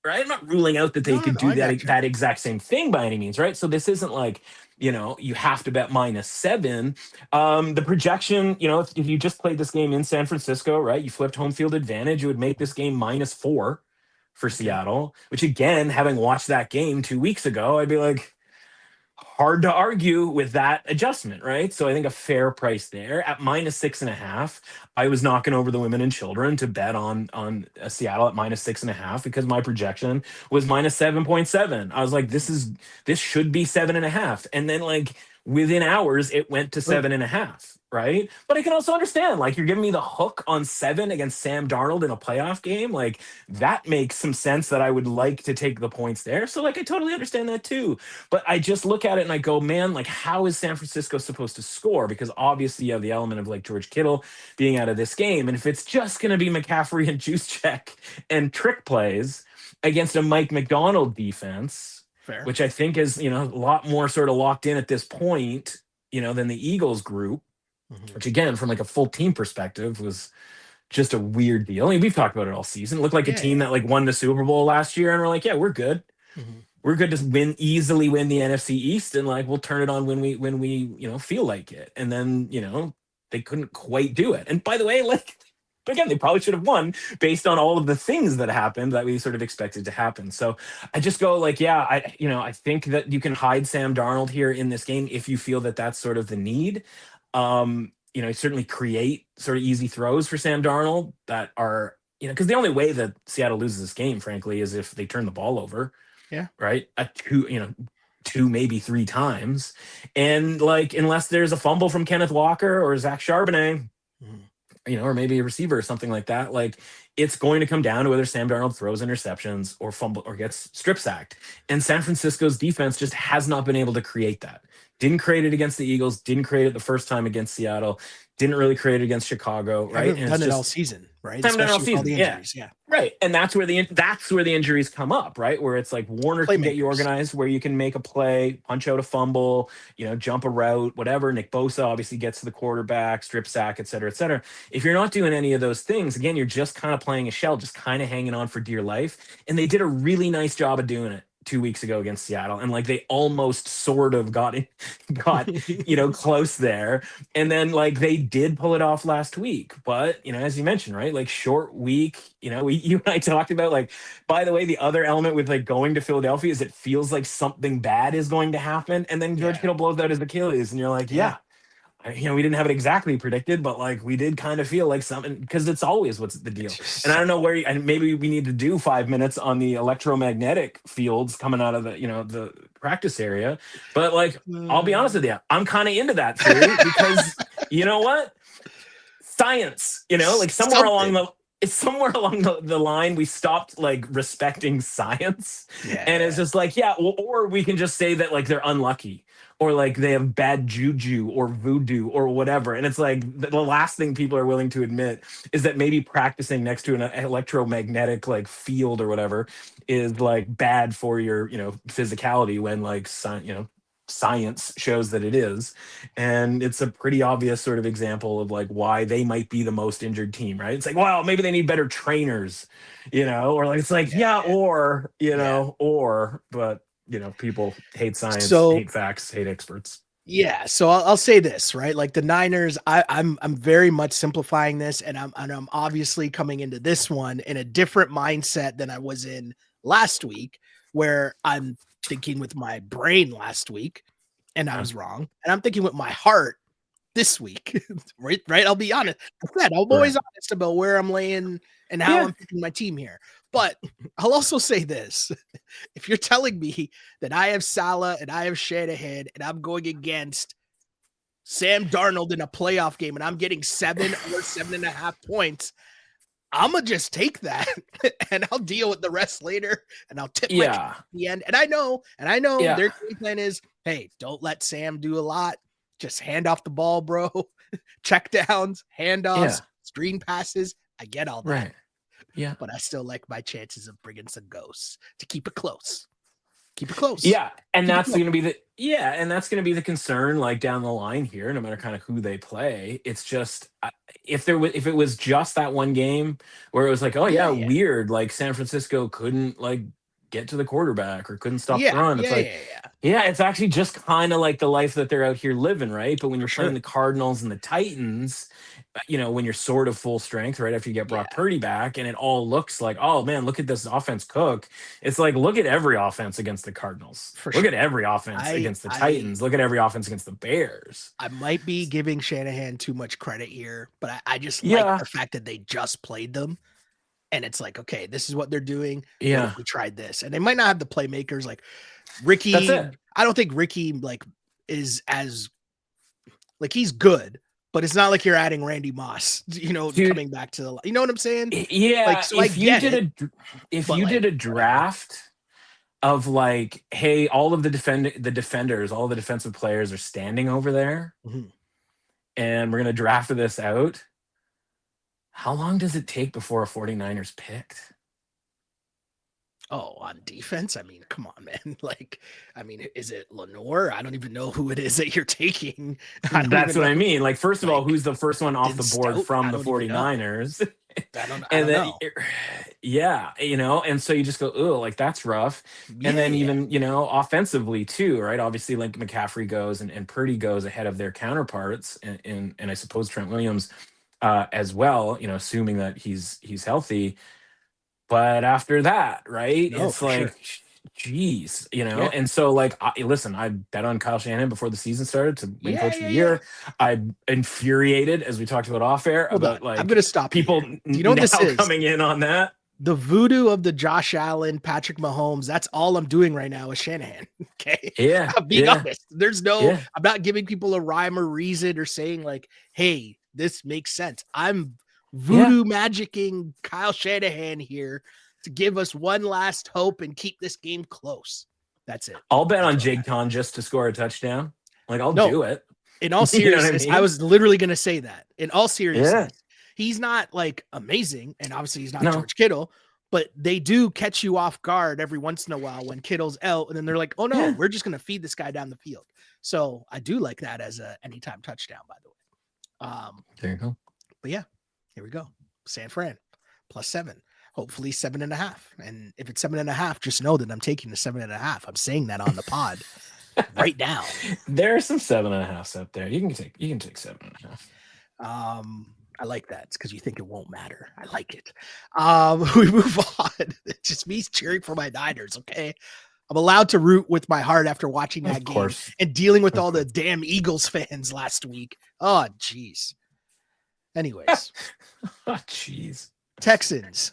Right. I'm not ruling out that they could do that exact same thing by any means. Right. So this isn't like, you have to bet -7. The projection, if you just played this game in San Francisco, right, you flipped home field advantage, it would make this game -4 for Seattle, which again, having watched that game 2 weeks ago, I'd be like, hard to argue with that adjustment, right? So I think a fair price there at -6.5. I was knocking over the women and children to bet on Seattle at -6.5 because my projection was -7.7. I was like, this should be 7.5, and then like within hours it went to 7.5. Right. But I can also understand, like, you're giving me the hook on 7 against Sam Darnold in a playoff game. Like, that makes some sense that I would like to take the points there. So, like, I totally understand that too. But I just look at it and I go, man, like, how is San Francisco supposed to score? Because obviously you have the element of, like, George Kittle being out of this game. And if it's just going to be McCaffrey and Juszczyk and trick plays against a Mike McDonald defense, fair, which I think is, a lot more sort of locked in at this point, than the Eagles group. Which again, from like a full team perspective, was just a weird deal. I mean, we've talked about it all season. It looked like a team that like won the Super Bowl last year, and we're like, yeah, we're good. We're good to easily win the NFC East, and like we'll turn it on when we feel like it. And then they couldn't quite do it. And by the way, like But again, they probably should have won based on all of the things that happened that we sort of expected to happen. So I just go like, yeah, I think that you can hide Sam Darnold here in this game if you feel that that's sort of the need. Certainly create sort of easy throws for Sam Darnold that are, because the only way that Seattle loses this game, frankly, is if they turn the ball over. Yeah. Right. Two, maybe three times. And like, unless there's a fumble from Kenneth Walker or Zach Charbonnet, or maybe a receiver or something like that, like it's going to come down to whether Sam Darnold throws interceptions or fumble or gets strip sacked. And San Francisco's defense just has not been able to create that. Didn't create it against the Eagles, didn't create it the first time against Seattle, didn't really create it against Chicago, right? And done it all season, right? Haven't done it all season, all the injuries, yeah. Right. And that's where the injuries come up, right? Where it's like Warner can get you organized, where you can make a play, punch out a fumble, jump a route, whatever. Nick Bosa obviously gets to the quarterback, strip sack, et cetera, et cetera. If you're not doing any of those things, again, you're just kind of playing a shell, just kind of hanging on for dear life. And they did a really nice job of doing it 2 weeks ago against Seattle, and like they almost sort of got close there, and then like they did pull it off last week. But as you mentioned, right, like short week, you and I talked about, like, by the way, the other element with like going to Philadelphia is it feels like something bad is going to happen, and then George Kittle blows out his Achilles, and you're like, we didn't have it exactly predicted, but like we did kind of feel like something, because it's always what's the deal. And I don't know and maybe we need to do 5 minutes on the electromagnetic fields coming out of the practice area. But like, I'll be honest with you, I'm kind of into that theory because you know what? Science, like somewhere along the line, we stopped like respecting science. And it's just like, or we can just say that like they're unlucky, or like they have bad juju or voodoo or whatever. And it's like the last thing people are willing to admit is that maybe practicing next to an electromagnetic like field or whatever is like bad for your, physicality, when like, science shows that it is. And it's a pretty obvious sort of example of like why they might be the most injured team, right? It's like, well, maybe they need better trainers, or like, it's like, but people hate science, hate facts, hate experts. Yeah. So I'll say this, right? Like the Niners, I'm very much simplifying this, and I'm obviously coming into this one in a different mindset than I was in last week, where I'm thinking with my brain last week and I was wrong. And I'm thinking with my heart this week, right? I'll be honest. I'm always honest about where I'm laying and how I'm picking my team here. But I'll also say this. If you're telling me that I have Salah and I have Shanahan and I'm going against Sam Darnold in a playoff game and I'm getting 7 or 7.5 points, I'm going to just take that and I'll deal with the rest later, and I'll tip at the end. And I know their game plan is, hey, don't let Sam do a lot. Just hand off the ball, bro. Check downs, handoffs, screen passes. I get all that. Right. Yeah. But I still like my chances of bringing some ghosts to keep it close. Keep it close. Yeah. And that's going to be the concern, like down the line here, no matter kind of who they play. It's just, if it was just that one game where it was like, weird, like San Francisco couldn't like get to the quarterback or couldn't stop the run. It's it's actually just kind of like the life that they're out here living, right? But when you're playing the Cardinals and the Titans, when you're sort of full strength, right, after you get Brock Purdy back, and it all looks like, oh man, look at this offense cook. It's like, look at every offense against the Cardinals. Look at every offense against the Titans. Look at every offense against the Bears. I might be giving Shanahan too much credit here, but I just like the fact that they just played them. And it's like, okay, this is what they're doing. Yeah. What if we tried this? And they might not have the playmakers like Ricky. That's it. I don't think Ricky like is as like, he's good, but it's not like you're adding Randy Moss, coming back to you know what I'm saying? Yeah. Like, so if you did a draft of like, hey, all of the defenders, all the defensive players are standing over there, and we're going to draft this out. How long does it take before a 49ers picked? Oh, on defense? I mean, come on, man. Like, I mean, is it Lenore? I don't even know who it is that you're taking. That's what I mean. Like, first of all, who's the first one off the board from the 49ers? I don't know. And so you just go, oh, like that's rough. And then even, offensively too, right? Obviously, like McCaffrey goes and Purdy goes ahead of their counterparts, and I suppose Trent Williams as well, assuming that he's healthy. But after that, right, No, it's for sure. like, geez, Yeah. and so like, listen, I bet on Kyle Shanahan before the season started to win Yeah, Coach of yeah, the yeah. Year. I'm infuriated, as we talked about off air, Hold on. about I'm like gonna stop you people here. Do you know what this now is? coming in on that. The voodoo of the Josh Allen, Patrick Mahomes. That's all I'm doing right now with Shanahan. Okay. Yeah, I'm being yeah, honest. yeah, I'm not giving people a rhyme or reason or saying like, hey, this makes sense. I'm yeah. voodoo magicking Kyle Shanahan here to give us one last hope and keep this game close. That's it. I'll bet That's on where I'm Jake at. Con just to score a touchdown. Like, I'll No, do it. in all You know what I seriousness, I mean? was literally going to say that. In all Yeah. seriousness, he's not like amazing, and obviously he's not No. George Kittle, but they do catch you off guard every once in a while when Kittle's out, and then they're like, "Oh no, Yeah. we're just going to feed this guy down the field." So I do like that as a anytime touchdown, by the way. There you go. But yeah, here we go. San Fran +7. Hopefully 7.5. And if it's 7.5, just know that I'm taking the 7.5. I'm saying that on the pod right now. There are some 7.5s out there. You can take 7.5. I like that. It's because you think it won't matter. I like it. We move on. It's just me cheering for my Niners, okay? I'm allowed to root with my heart after watching that game and dealing with all the damn Eagles fans last week. Oh, jeez. Anyways. Oh, jeez. Texans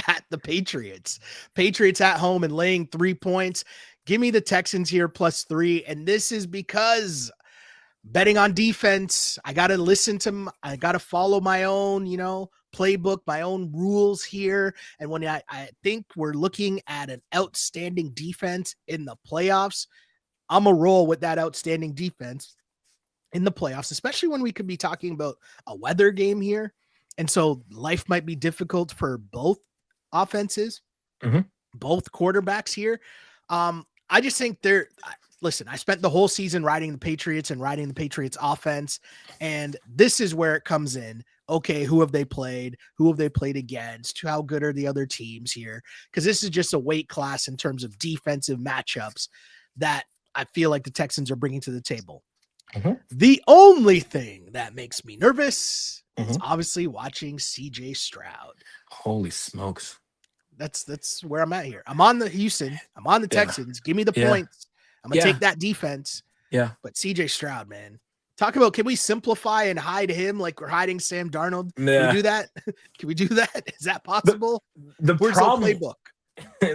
at the Patriots. Patriots at home and laying 3 points. Give me the Texans here +3. And this is because betting on defense, I got to follow my own, playbook, my own rules here. And when I think we're looking at an outstanding defense in the playoffs, I'm a roll with that outstanding defense in the playoffs, especially when we could be talking about a weather game here. And so life might be difficult for both offenses, both quarterbacks here. I just think listen, I spent the whole season riding the Patriots and riding the Patriots offense. And this is where it comes in. Okay, who have they played? Who have they played against? How good are the other teams here? Because this is just a weight class in terms of defensive matchups that I feel like the Texans are bringing to the table. The only thing that makes me nervous is obviously watching CJ Stroud. Holy smokes. That's where I'm at here. I'm on the Houston. I'm on the Texans. Give me the points. I'm going to take that defense. Yeah. But CJ Stroud, man. Talk about, can we simplify and hide him like we're hiding Sam Darnold? Yeah. Can we do that? Can we do that? Is that possible? Where's problem, the playbook?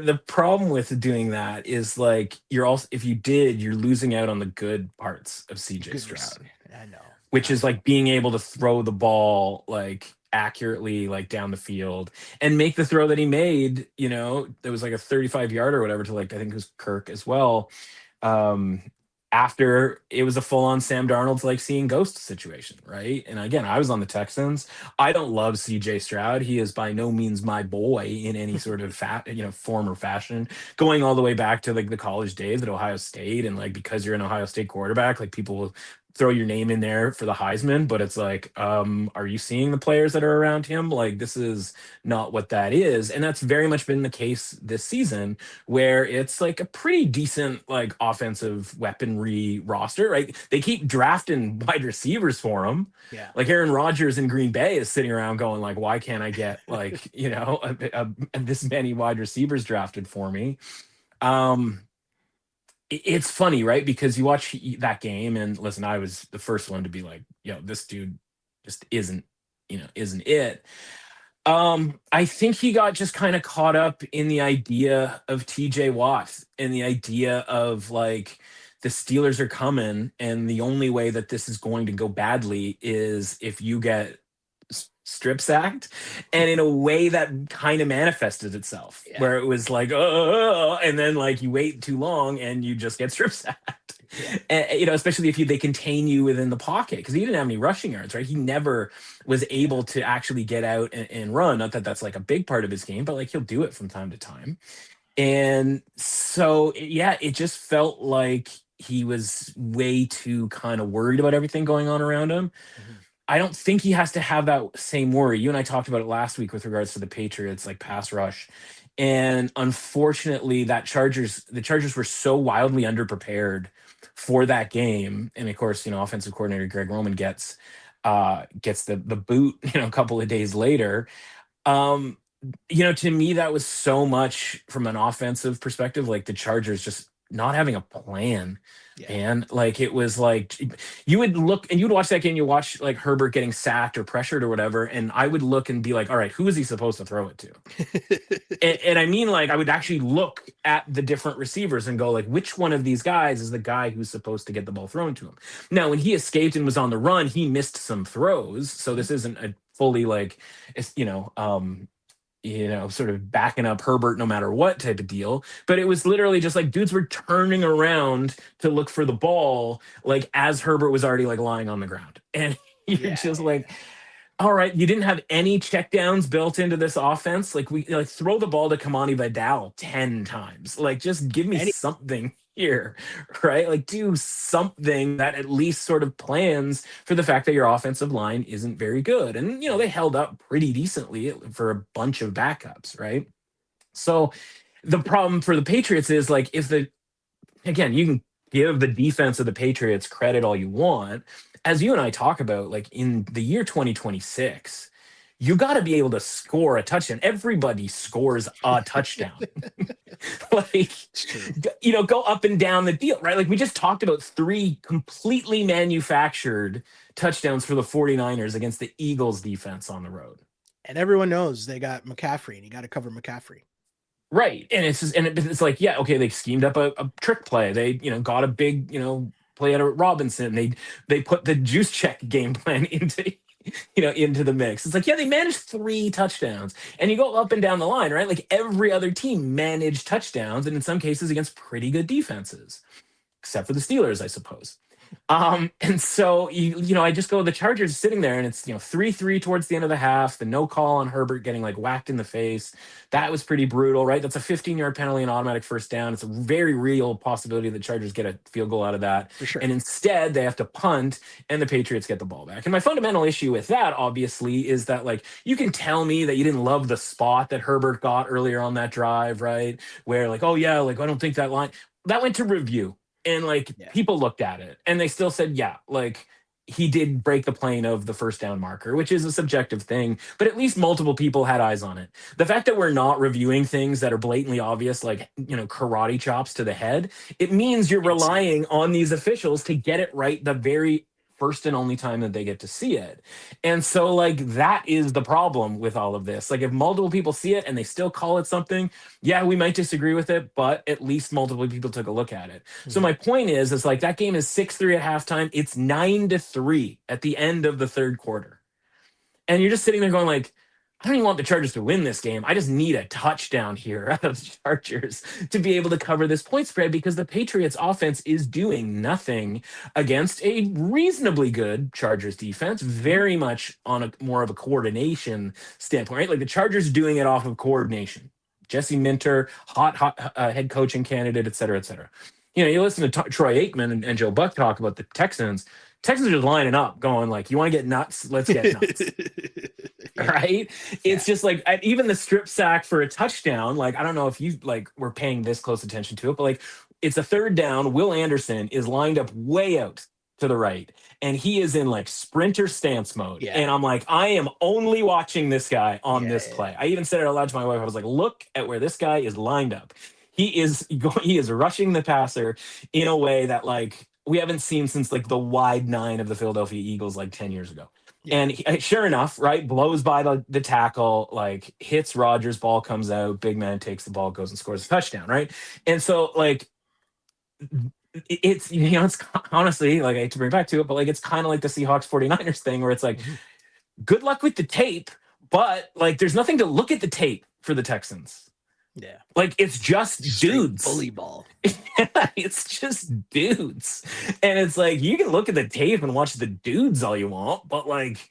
The problem with doing that is like if you did, you're losing out on the good parts of CJ Stroud. I know. Which is like being able to throw the ball like accurately, like down the field and make the throw that he made, there was like a 35-yard or whatever to like, I think it was Kirk as well. After it was a full-on Sam Darnold's like seeing ghost situation, right? And again, I was on the Texans. I don't love CJ Stroud. He is by no means my boy in any sort of form or fashion. Going all the way back to like the college days at Ohio State, and like because you're an Ohio State quarterback, like people will throw your name in there for the Heisman, but it's like, are you seeing the players that are around him? Like, this is not what that is. And that's very much been the case this season, where it's like a pretty decent, like offensive weaponry roster, right? They keep drafting wide receivers for him. Yeah. Like Aaron Rodgers in Green Bay is sitting around going like, why can't I get like, this many wide receivers drafted for me? It's funny, right? Because you watch that game and listen, I was the first one to be like, this dude just isn't it. I think he got just kind of caught up in the idea of TJ Watt and the idea of like the Steelers are coming and the only way that this is going to go badly is if you get strip sacked, and in a way that kind of manifested itself where it was like, and then like you wait too long and you just get strip sacked. And, especially if they contain you within the pocket, because he didn't have any rushing yards, right? He never was able to actually get out and run. Not that that's like a big part of his game, but like he'll do it from time to time. And so, it just felt like he was way too kind of worried about everything going on around him. I don't think he has to have that same worry. You and I talked about it last week with regards to the Patriots, like pass rush. And unfortunately, the Chargers were so wildly underprepared for that game. And of course, offensive coordinator Greg Roman gets gets the boot, a couple of days later. To me, that was so much from an offensive perspective, like the Chargers just not having a plan. Yeah. And like it was like you would look and you'd watch that game, you watch like Herbert getting sacked or pressured or whatever, and I would look and be like, all right, who is he supposed to throw it to? and I mean, like, I would actually look at the different receivers and go, like, which one of these guys is the guy who's supposed to get the ball thrown to him? Now, when he escaped and was on the run, he missed some throws. So this isn't a fully like, sort of backing up Herbert no matter what type of deal. But it was literally just like dudes were turning around to look for the ball, like as Herbert was already like lying on the ground. And you're just like, all right, you didn't have any checkdowns built into this offense. Like throw the ball to Kamani Vidal 10 times. Like just give me something here, right? Like do something that at least sort of plans for the fact that your offensive line isn't very good. And, they held up pretty decently for a bunch of backups, right? So the problem for the Patriots is like, again, you can give the defense of the Patriots credit all you want. As you and I talk about, like in the year 2026, you got to be able to score a touchdown. Everybody scores a touchdown. Like, go up and down the field, right? Like we just talked about 3 completely manufactured touchdowns for the 49ers against the Eagles defense on the road. And everyone knows they got McCaffrey and you got to cover McCaffrey. Right. And it's just, it's like, yeah, okay, they schemed up a trick play. They, got a big, play out of Robinson. They put the juice check game plan into the mix. It's like, yeah, they managed 3 touchdowns. And you go up and down the line, right? Like every other team managed touchdowns, and in some cases against pretty good defenses, except for the Steelers, I suppose. And so I just go, the Chargers sitting there and it's 3-3 towards the end of the half, the no call on Herbert getting like whacked in the face. That was pretty brutal, right? That's a 15-yard penalty and automatic first down. It's a very real possibility the Chargers get a field goal out of that. For sure. And instead they have to punt and the Patriots get the ball back. And my fundamental issue with that obviously is that like you can tell me that you didn't love the spot that Herbert got earlier on that drive, right? Where like, oh yeah, like I don't think that went to review. And people looked at it and they still said, yeah, like he did break the plane of the first down marker, which is a subjective thing, but at least multiple people had eyes on it. The fact that we're not reviewing things that are blatantly obvious, like, karate chops to the head, it means you're relying on these officials to get it right the very first and only time that they get to see it. And so that is the problem with all of this. Like if multiple people see it and they still call it something, yeah, we might disagree with it, but at least multiple people took a look at it. Mm-hmm. So my point is like that game is 6-3 at halftime. It's 9-3 at the end of the third quarter. And you're just sitting there going like, I don't even want the Chargers to win this game. I just need a touchdown here out of the Chargers to be able to cover this point spread because the Patriots offense is doing nothing against a reasonably good Chargers defense, very much on a more of a coordination standpoint, right? Like the Chargers doing it off of coordination. Jesse Minter, hot head coaching candidate, et cetera, et cetera. You listen to Troy Aikman and Joe Buck talk about the Texans. Texans are just lining up going like, you want to get nuts? Let's get nuts. Right? It's just like even the strip sack for a touchdown. Like, I don't know if you were paying this close attention to it, but like it's a third down. Will Anderson is lined up way out to the right and he is in like sprinter stance mode. Yeah. And I'm like, I am only watching this guy on this play. I even said it out loud to my wife. I was like, look at where this guy is lined up. He is rushing the passer in a way that like we haven't seen since like the wide 9 of the Philadelphia Eagles like 10 years ago. Yeah. And sure enough, right, blows by the tackle, like hits Rodgers, ball comes out, big man takes the ball, goes and scores a touchdown, right? And so like it's it's honestly like I hate to bring it back to it, but like it's kind of like the Seahawks 49ers thing where it's like good luck with the tape, but like there's nothing to look at the tape for the Texans. Yeah. Like it's just straight dudes. Bully ball. It's just dudes. And it's like you can look at the tape and watch the dudes all you want, but like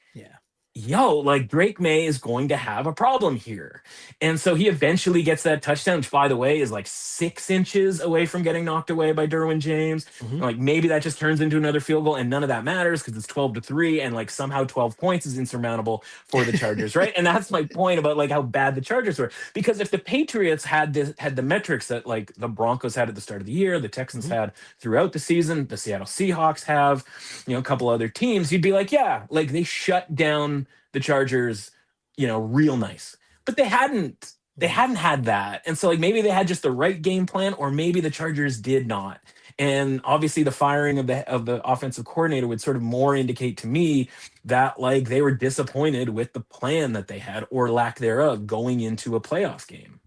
like Drake May is going to have a problem here. And so he eventually gets that touchdown, which, by the way, is like 6 inches away from getting knocked away by Derwin James. Like maybe that just turns into another field goal, and none of that matters because it's 12-3, and like somehow 12 points is insurmountable for the Chargers, right? And that's my point about like how bad the Chargers were. Because if the Patriots had the metrics that like the Broncos had at the start of the year, the Texans had throughout the season, the Seattle Seahawks have, a couple other teams, you'd be like, yeah, like they shut down the Chargers, real nice. But they hadn't had that. And so like maybe they had just the right game plan, or maybe the Chargers did not. And obviously the firing of the offensive coordinator would sort of more indicate to me that like they were disappointed with the plan that they had, or lack thereof, going into a playoff game.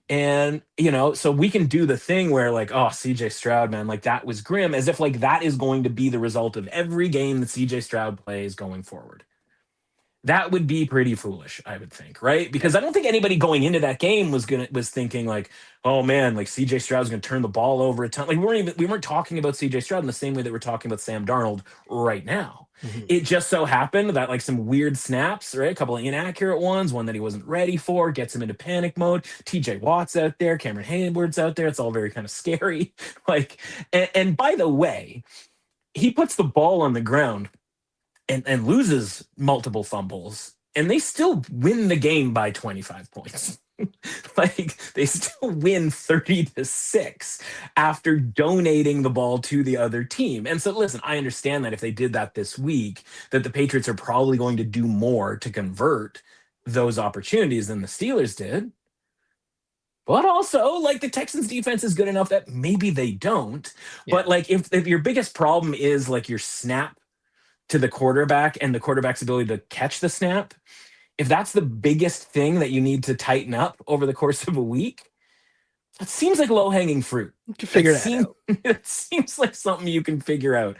And so we can do the thing where like, oh, CJ Stroud, man, like that was grim, as if like that is going to be the result of every game that CJ Stroud plays going forward. That would be pretty foolish, I would think, right? Because I don't think anybody going into that game was thinking like, oh man, like CJ Stroud's going to turn the ball over a ton. Like we weren't talking about CJ Stroud in the same way that we're talking about Sam Darnold right now. It just so happened that like some weird snaps, right? A couple of inaccurate ones, one that he wasn't ready for, gets him into panic mode. TJ Watt's out there, Cameron Hayward's out there. It's all very kind of scary. Like, and by the way, he puts the ball on the ground and loses multiple fumbles, and they still win the game by 25 points. Like they still win 30-6 after donating the ball to the other team. And so listen, I understand that if they did that this week, that the Patriots are probably going to do more to convert those opportunities than the Steelers did. But also, like, the Texans defense is good enough that maybe they don't. Yeah. But like if your biggest problem is like your snap to the quarterback and the quarterback's ability to catch the snap, if that's the biggest thing that you need to tighten up over the course of a week, that seems like low-hanging fruit. You can figure that out. It seems like something you can figure out,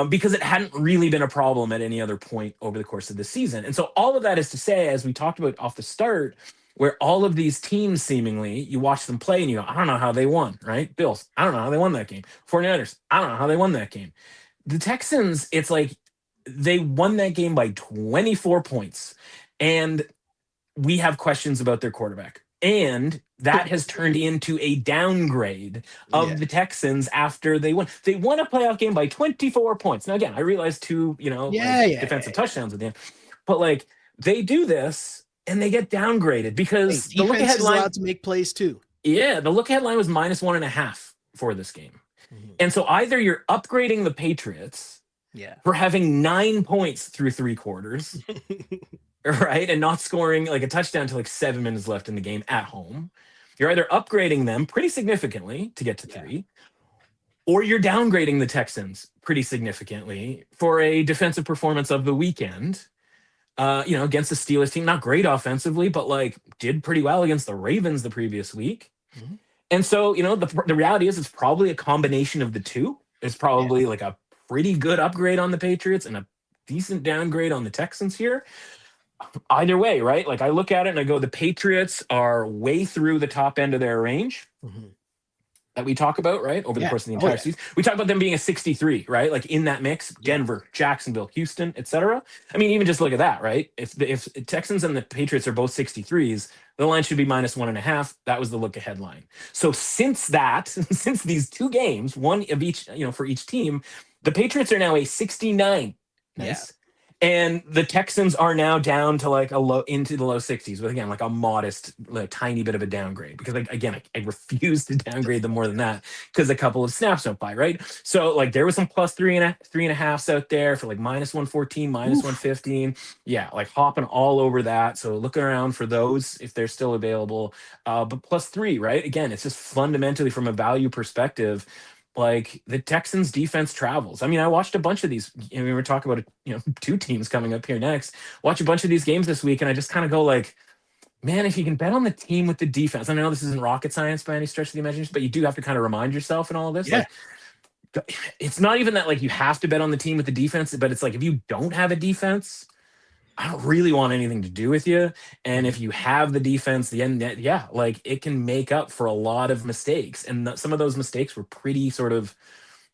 because it hadn't really been a problem at any other point over the course of the season. And so all of that is to say, as we talked about off the start, where all of these teams seemingly, you watch them play and you go, I don't know how they won, right? Bills, I don't know how they won that game. 49ers, I don't know how they won that game. The Texans, it's like, they won that game by 24 points, and we have questions about their quarterback. And that has turned into a downgrade of the Texans after they won. They won a playoff game by 24 points. Now, again, I realize two, defensive touchdowns at the end, but like they do this and they get downgraded because the look ahead line is allowed to make plays too. Yeah, the look ahead line was -1.5 for this game. And so either you're upgrading the Patriots for having 9 points through 3 quarters, right, and not scoring like a touchdown to like 7 minutes left in the game at home. You're either upgrading them pretty significantly to get to 3, or you're downgrading the Texans pretty significantly for a defensive performance of the weekend, against the Steelers team. Not great offensively, but like did pretty well against the Ravens the previous week. And so, the reality is it's probably a combination of the two. It's probably like a pretty good upgrade on the Patriots and a decent downgrade on the Texans here. Either way, right? Like I look at it and I go, the Patriots are way through the top end of their range that we talk about, right? Over the course of the entire season. We talk about them being a 63, right? Like in that mix, Denver, Jacksonville, Houston, etc. I mean, even just look at that, right? If Texans and the Patriots are both 63s, the line should be -1.5. That was the look ahead line. So since these 2 games, one of each, for each team, the Patriots are now a 69. Nice. And the Texans are now down to like into the low 60s, but again, like a modest, like, tiny bit of a downgrade, because like, again, I refuse to downgrade them more than that because a couple of snaps don't buy, right? So like there was some +3.5s out there for like -114, -115. Yeah, like hopping all over that. So looking around for those if they're still available. But +3, right? Again, it's just fundamentally from a value perspective, like the Texans defense travels. I mean, I watched a bunch of these, we were talking about, 2 teams coming up here next, watch a bunch of these games this week. And I just kind of go like, man, if you can bet on the team with the defense, I know this isn't rocket science by any stretch of the imagination, but you do have to kind of remind yourself in all of this. Yeah. Like, it's not even that like you have to bet on the team with the defense, but it's like, if you don't have a defense, I don't really want anything to do with you. And if you have the defense, like it can make up for a lot of mistakes. And some of those mistakes were pretty sort of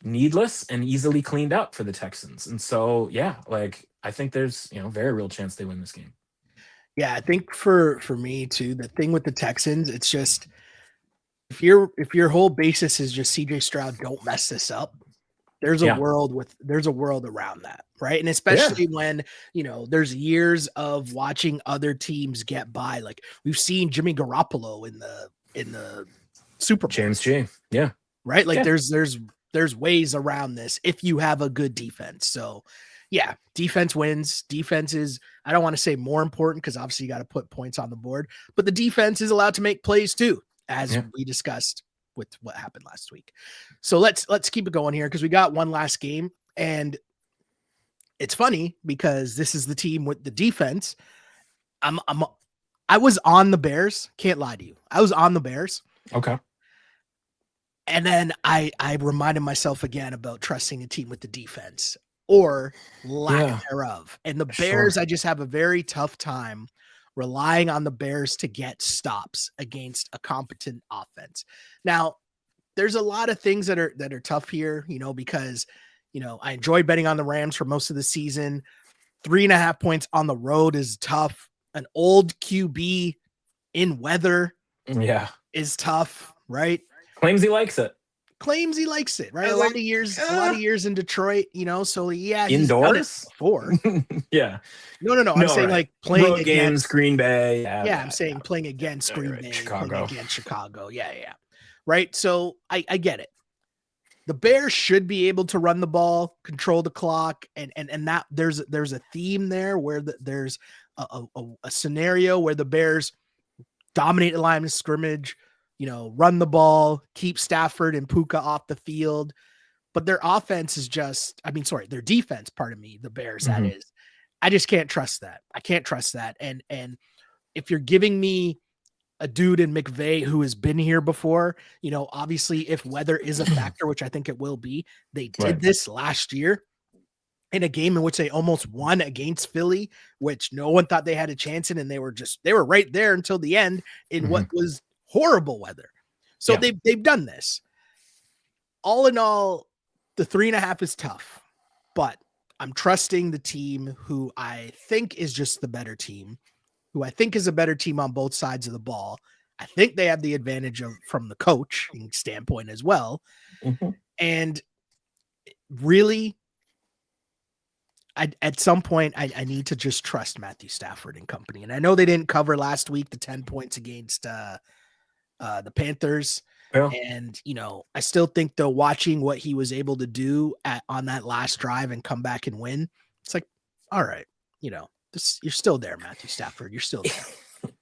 needless and easily cleaned up for the Texans. And so, like I think there's, very real chance they win this game. Yeah, I think for me too, the thing with the Texans, it's just if your whole basis is just CJ Stroud, don't mess this up. There's a world around that, right? And especially when, there's years of watching other teams get by. Like we've seen Jimmy Garoppolo in the Super Bowl. James G. Yeah. Right? Like there's ways around this if you have a good defense. So yeah, defense wins. Defense is, I don't want to say more important because obviously you got to put points on the board, but the defense is allowed to make plays too, as we discussed with what happened last week. So let's keep it going here because we got one last game, and it's funny because this is the team with the defense. I was on the Bears. Can't lie to you. I was on the Bears. Okay. And then I reminded myself again about trusting a team with the defense or lack thereof. And the Bears, I just have a very tough time relying on the Bears to get stops against a competent offense. Now, there's a lot of things that are tough here, because, I enjoyed betting on the Rams for most of the season. 3.5 points on the road is tough. An old QB in weather is tough, right? Claims he likes it, right? A lot of years in Detroit, so yeah, he's indoors done it before. Yeah. No. I'm saying like playing road against games, Green Bay. I'm saying playing against Green Bay, Chicago. playing against Chicago. Yeah. Right. So I get it. The Bears should be able to run the ball, control the clock, and that there's a theme there where there's a scenario where the Bears dominate the line of scrimmage, run the ball, keep Stafford and Puka off the field. But their offense is their defense, the Bears, that is. I just can't trust that. I can't trust that. And if you're giving me a dude in McVay who has been here before, obviously if weather is a factor, which I think it will be, they did this last year in a game in which they almost won against Philly, which no one thought they had a chance in. And they were right there until the end in what was horrible weather. So they've done this. All in all, the 3.5 is tough, but I'm trusting the team who I think is just the better team, who I think is a better team on both sides of the ball. I think they have the advantage from the coaching standpoint as well. And really, at some point, I need to just trust Matthew Stafford and company. And I know they didn't cover last week, the 10 points against the Panthers. Yeah. And, I still think though, watching what he was able to do on that last drive and come back and win, it's like, all right, you're still there, Matthew Stafford. You're still there.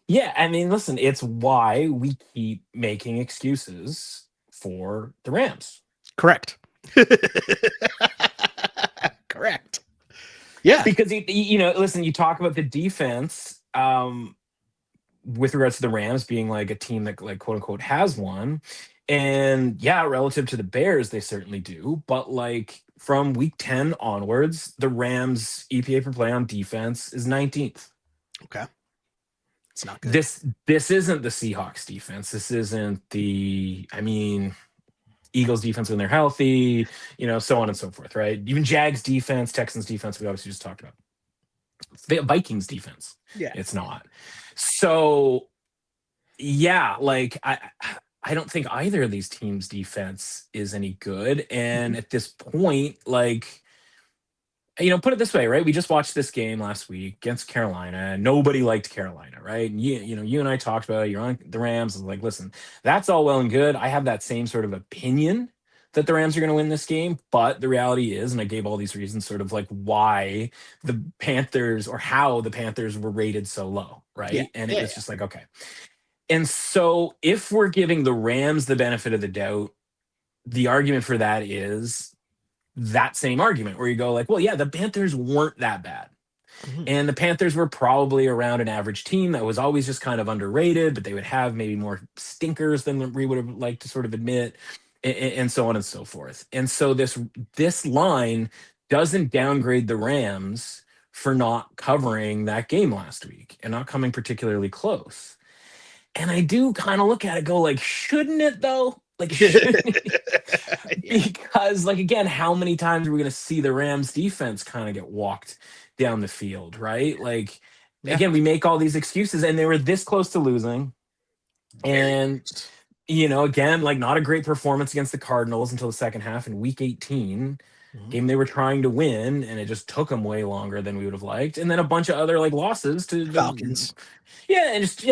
Yeah. I mean, listen, it's why we keep making excuses for the Rams. Correct. Correct. Yeah. Because, listen, you talk about the defense with regards to the Rams being like a team that like quote unquote has one. And yeah, relative to the Bears, they certainly do. But like from week 10 onwards, the Rams EPA per play on defense is 19th. Okay. It's not good. This isn't the Seahawks defense. This isn't Eagles defense when they're healthy, so on and so forth, right? Even Jags defense, Texans defense, we obviously just talked about. The Vikings defense. Yeah. It's not. So yeah, like I don't think either of these teams' defense is any good. And at this point, like, put it this way, right? We just watched this game last week against Carolina. Nobody liked Carolina, right? And you and I talked about it. You're on the Rams. I was like, listen, that's all well and good. I have that same sort of opinion that the Rams are going to win this game. But the reality is, and I gave all these reasons sort of like why the Panthers or how the Panthers were rated so low, right? Yeah. And it was just like, okay. And so if we're giving the Rams the benefit of the doubt, the argument for that is that same argument where you go like, well, yeah, the Panthers weren't that bad. And the Panthers were probably around an average team that was always just kind of underrated, but they would have maybe more stinkers than we would have liked to sort of admit, and so on and so forth. And so this line doesn't downgrade the Rams for not covering that game last week and not coming particularly close. And I do kind of look at it, go like, shouldn't it though? Like, shouldn't it? Because, like, again, how many times are we going to see the Rams defense kind of get walked down the field, right? Like, again, we make all these excuses, and they were this close to losing. And, again, like, not a great performance against the Cardinals until the second half in week 18. Game they were trying to win, and it just took them way longer than we would have liked. And then a bunch of other, like, losses to the Falcons.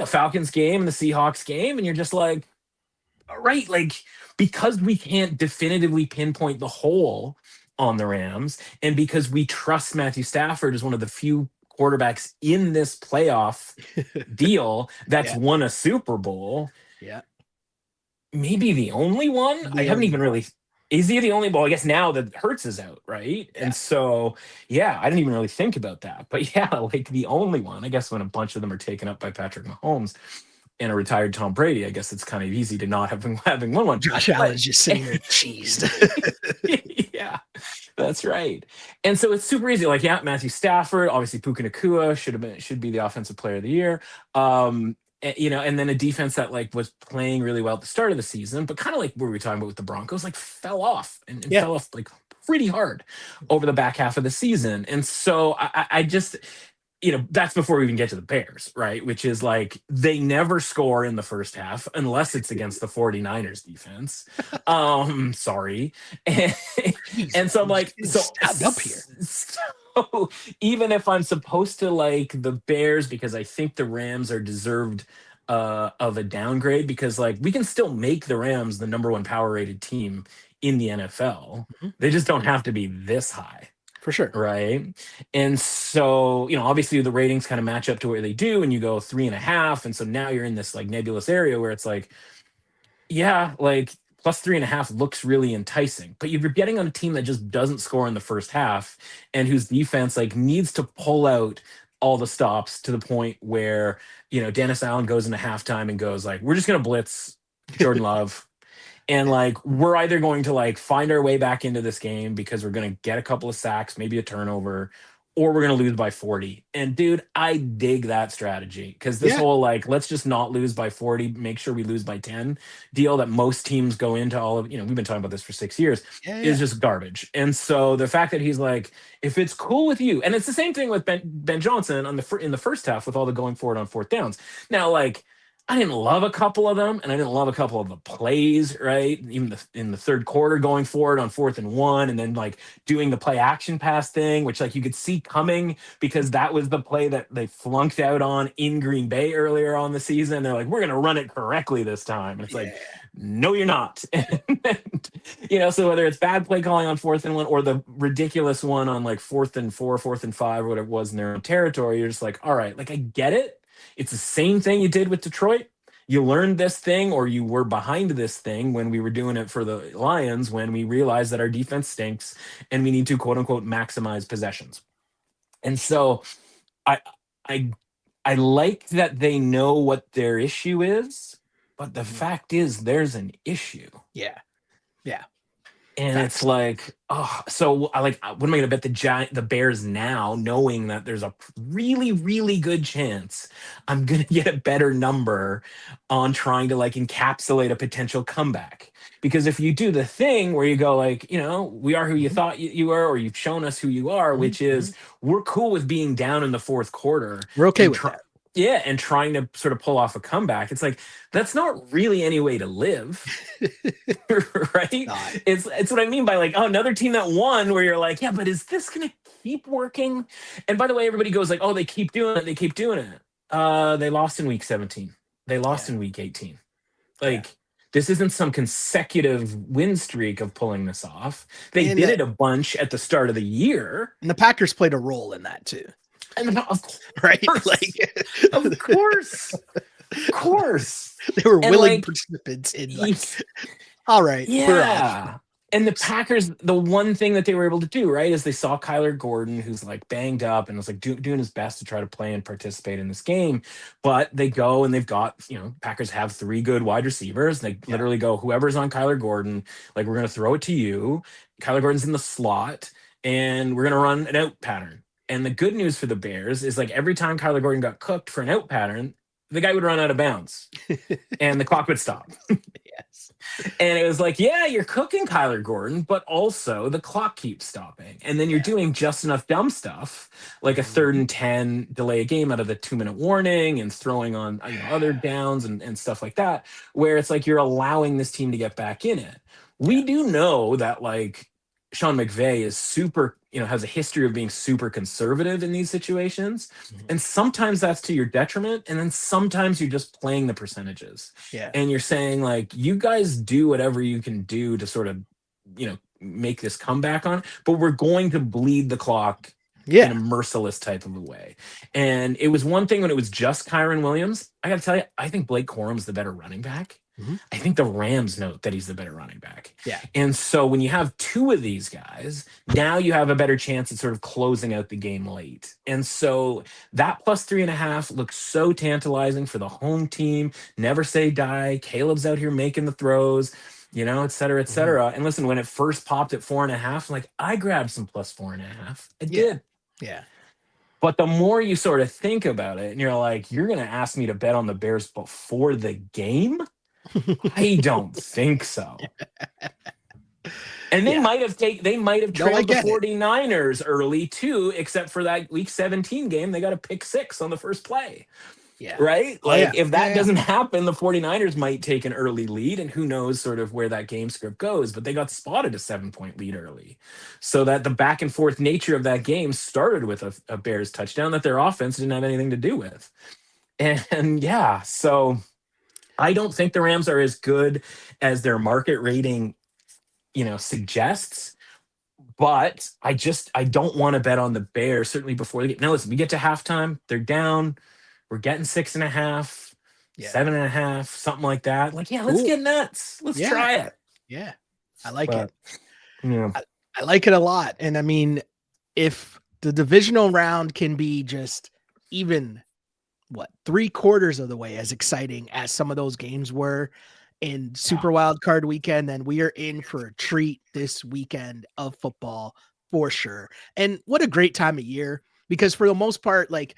Falcons game and the Seahawks game. And you're just like, all right, like, because we can't definitively pinpoint the hole on the Rams, and because we trust Matthew Stafford as one of the few quarterbacks in this playoff deal that's won a Super Bowl. Yeah. Maybe the only one. I haven't even really. Is he the only? Well, I guess now that Hurts is out, right? Yeah. And so, I didn't even really think about that. But like the only one, I guess, when a bunch of them are taken up by Patrick Mahomes and a retired Tom Brady, I guess it's kind of easy to not having won one. Josh Allen's just sitting there cheesed. Yeah, that's right. And so it's super easy. Like, Matthew Stafford, obviously Puka Nacua should be the offensive player of the year. And then a defense that, like, was playing really well at the start of the season, but kind of like what we were talking about with the Broncos, like, fell off and fell off, like, pretty hard over the back half of the season. And so I just, that's before we even get to the Bears, right? Which is, like, they never score in the first half unless it's against the 49ers defense. Sorry. And so I'm like, stabbed up here. So even if I'm supposed to like the Bears because I think the Rams are deserved of a downgrade, because, like, we can still make the Rams the number one power rated team in the NFL. They just don't have to be this high. For sure. Right. And so, obviously the ratings kind of match up to where they do, and you go 3.5. And so now you're in this, like, nebulous area where it's like, like, plus 3.5 looks really enticing, but you're getting on a team that just doesn't score in the first half and whose defense, like, needs to pull out all the stops to the point where, Dennis Allen goes into halftime and goes, like, we're just going to blitz Jordan Love. And, like, we're either going to, like, find our way back into this game because we're going to get a couple of sacks, maybe a turnover, or we're going to lose by 40. And, dude, I dig that strategy, because this whole, like, let's just not lose by 40, make sure we lose by 10 deal that most teams go into all of, we've been talking about this for 6 years, is just garbage. And so the fact that he's like, if it's cool with you, and it's the same thing with Ben Johnson in the first half with all the going forward on fourth downs. Now, like, I didn't love a couple of them, and I didn't love a couple of the plays, right? Even in the third quarter going forward on 4th and 1, and then, like, doing the play action pass thing, which, like, you could see coming because that was the play that they flunked out on in Green Bay earlier on the season. They're like, we're going to run it correctly this time. And it's like, no, you're not. So whether it's bad play calling on 4th and 1 or the ridiculous one on, like, 4th and 4, 4th and 5, or whatever it was in their own territory, you're just like, all right, like, I get it. It's the same thing you did with Detroit. You learned this thing, or you were behind this thing when we were doing it for the Lions, when we realized that our defense stinks and we need to, quote unquote, maximize possessions. And so I like that they know what their issue is, but the fact is there's an issue. Yeah. And it's like, so what am I going to bet the Bears now, knowing that there's a really, really good chance I'm going to get a better number on trying to, like, encapsulate a potential comeback? Because if you do the thing where you go, like, we are who you thought you were, or you've shown us who you are, which is we're cool with being down in the fourth quarter. We're okay with that. Yeah, and trying to sort of pull off a comeback. It's like, that's not really any way to live, right? It's what I mean by, like, another team that won, where you're like, yeah, but is this going to keep working? And by the way, everybody goes, like, they keep doing it. They keep doing it. They lost in week 17. They lost in week 18. Like, this isn't some consecutive win streak of pulling this off. They did it a bunch at the start of the year. And the Packers played a role in that too. And of course, right? Like, of course, they were willing participants in, like, all right, yeah. And the Packers, the one thing that they were able to do, right, is they saw Kyler Gordon, who's, like, banged up and was, like, doing his best to try to play and participate in this game. But they go and they've got, Packers have 3 good wide receivers. And they literally go, whoever's on Kyler Gordon, like, we're going to throw it to you. Kyler Gordon's in the slot, and we're going to run an out pattern. And the good news for the Bears is, like, every time Kyler Gordon got cooked for an out pattern, the guy would run out of bounds and the clock would stop. Yes. And it was like, yeah, you're cooking Kyler Gordon, but also the clock keeps stopping. And then you're doing just enough dumb stuff, like a 3rd and 10, delay a game out of the 2-minute warning and throwing on other downs and stuff like that, where it's like you're allowing this team to get back in it. We do know that like Sean McVay is super, has a history of being super conservative in these situations. And sometimes that's to your detriment. And then sometimes you're just playing the percentages. Yeah. And you're saying like, you guys do whatever you can do to sort of, make this comeback on, but we're going to bleed the clock in a merciless type of a way. And it was one thing when it was just Kyron Williams. I got to tell you, I think Blake Corum's the better running back. I think the Rams note that he's the better running back. Yeah. And so when you have two of these guys, now you have a better chance at sort of closing out the game late. And so that plus 3.5 looks so tantalizing for the home team. Never say die. Caleb's out here making the throws, et cetera, et cetera. And listen, when it first popped at 4.5, like I grabbed some plus 4.5. I did. Yeah. But the more you sort of think about it and you're like, you're going to ask me to bet on the Bears before the game? I don't think so. And they might have trailed the 49ers early too, except for that week 17 game. They got a pick 6 on the first play. Yeah. Right? Like if that doesn't happen, the 49ers might take an early lead, and who knows sort of where that game script goes, but they got spotted a 7-point lead early. So that the back and forth nature of that game started with a Bears touchdown that their offense didn't have anything to do with. And so I don't think the Rams are as good as their market rating, suggests. But I don't want to bet on the Bears, certainly before the game. Now, listen, we get to halftime. They're down. We're getting 6.5, 7.5, something like that. Like, let's get nuts. Let's try it. Yeah, I like it. Yeah. I like it a lot. And I mean, if the divisional round can be just even 3/4 of the way as exciting as some of those games were in Super Wild Card weekend, then we are in for a treat this weekend of football for sure. And what a great time of year, because for the most part, like,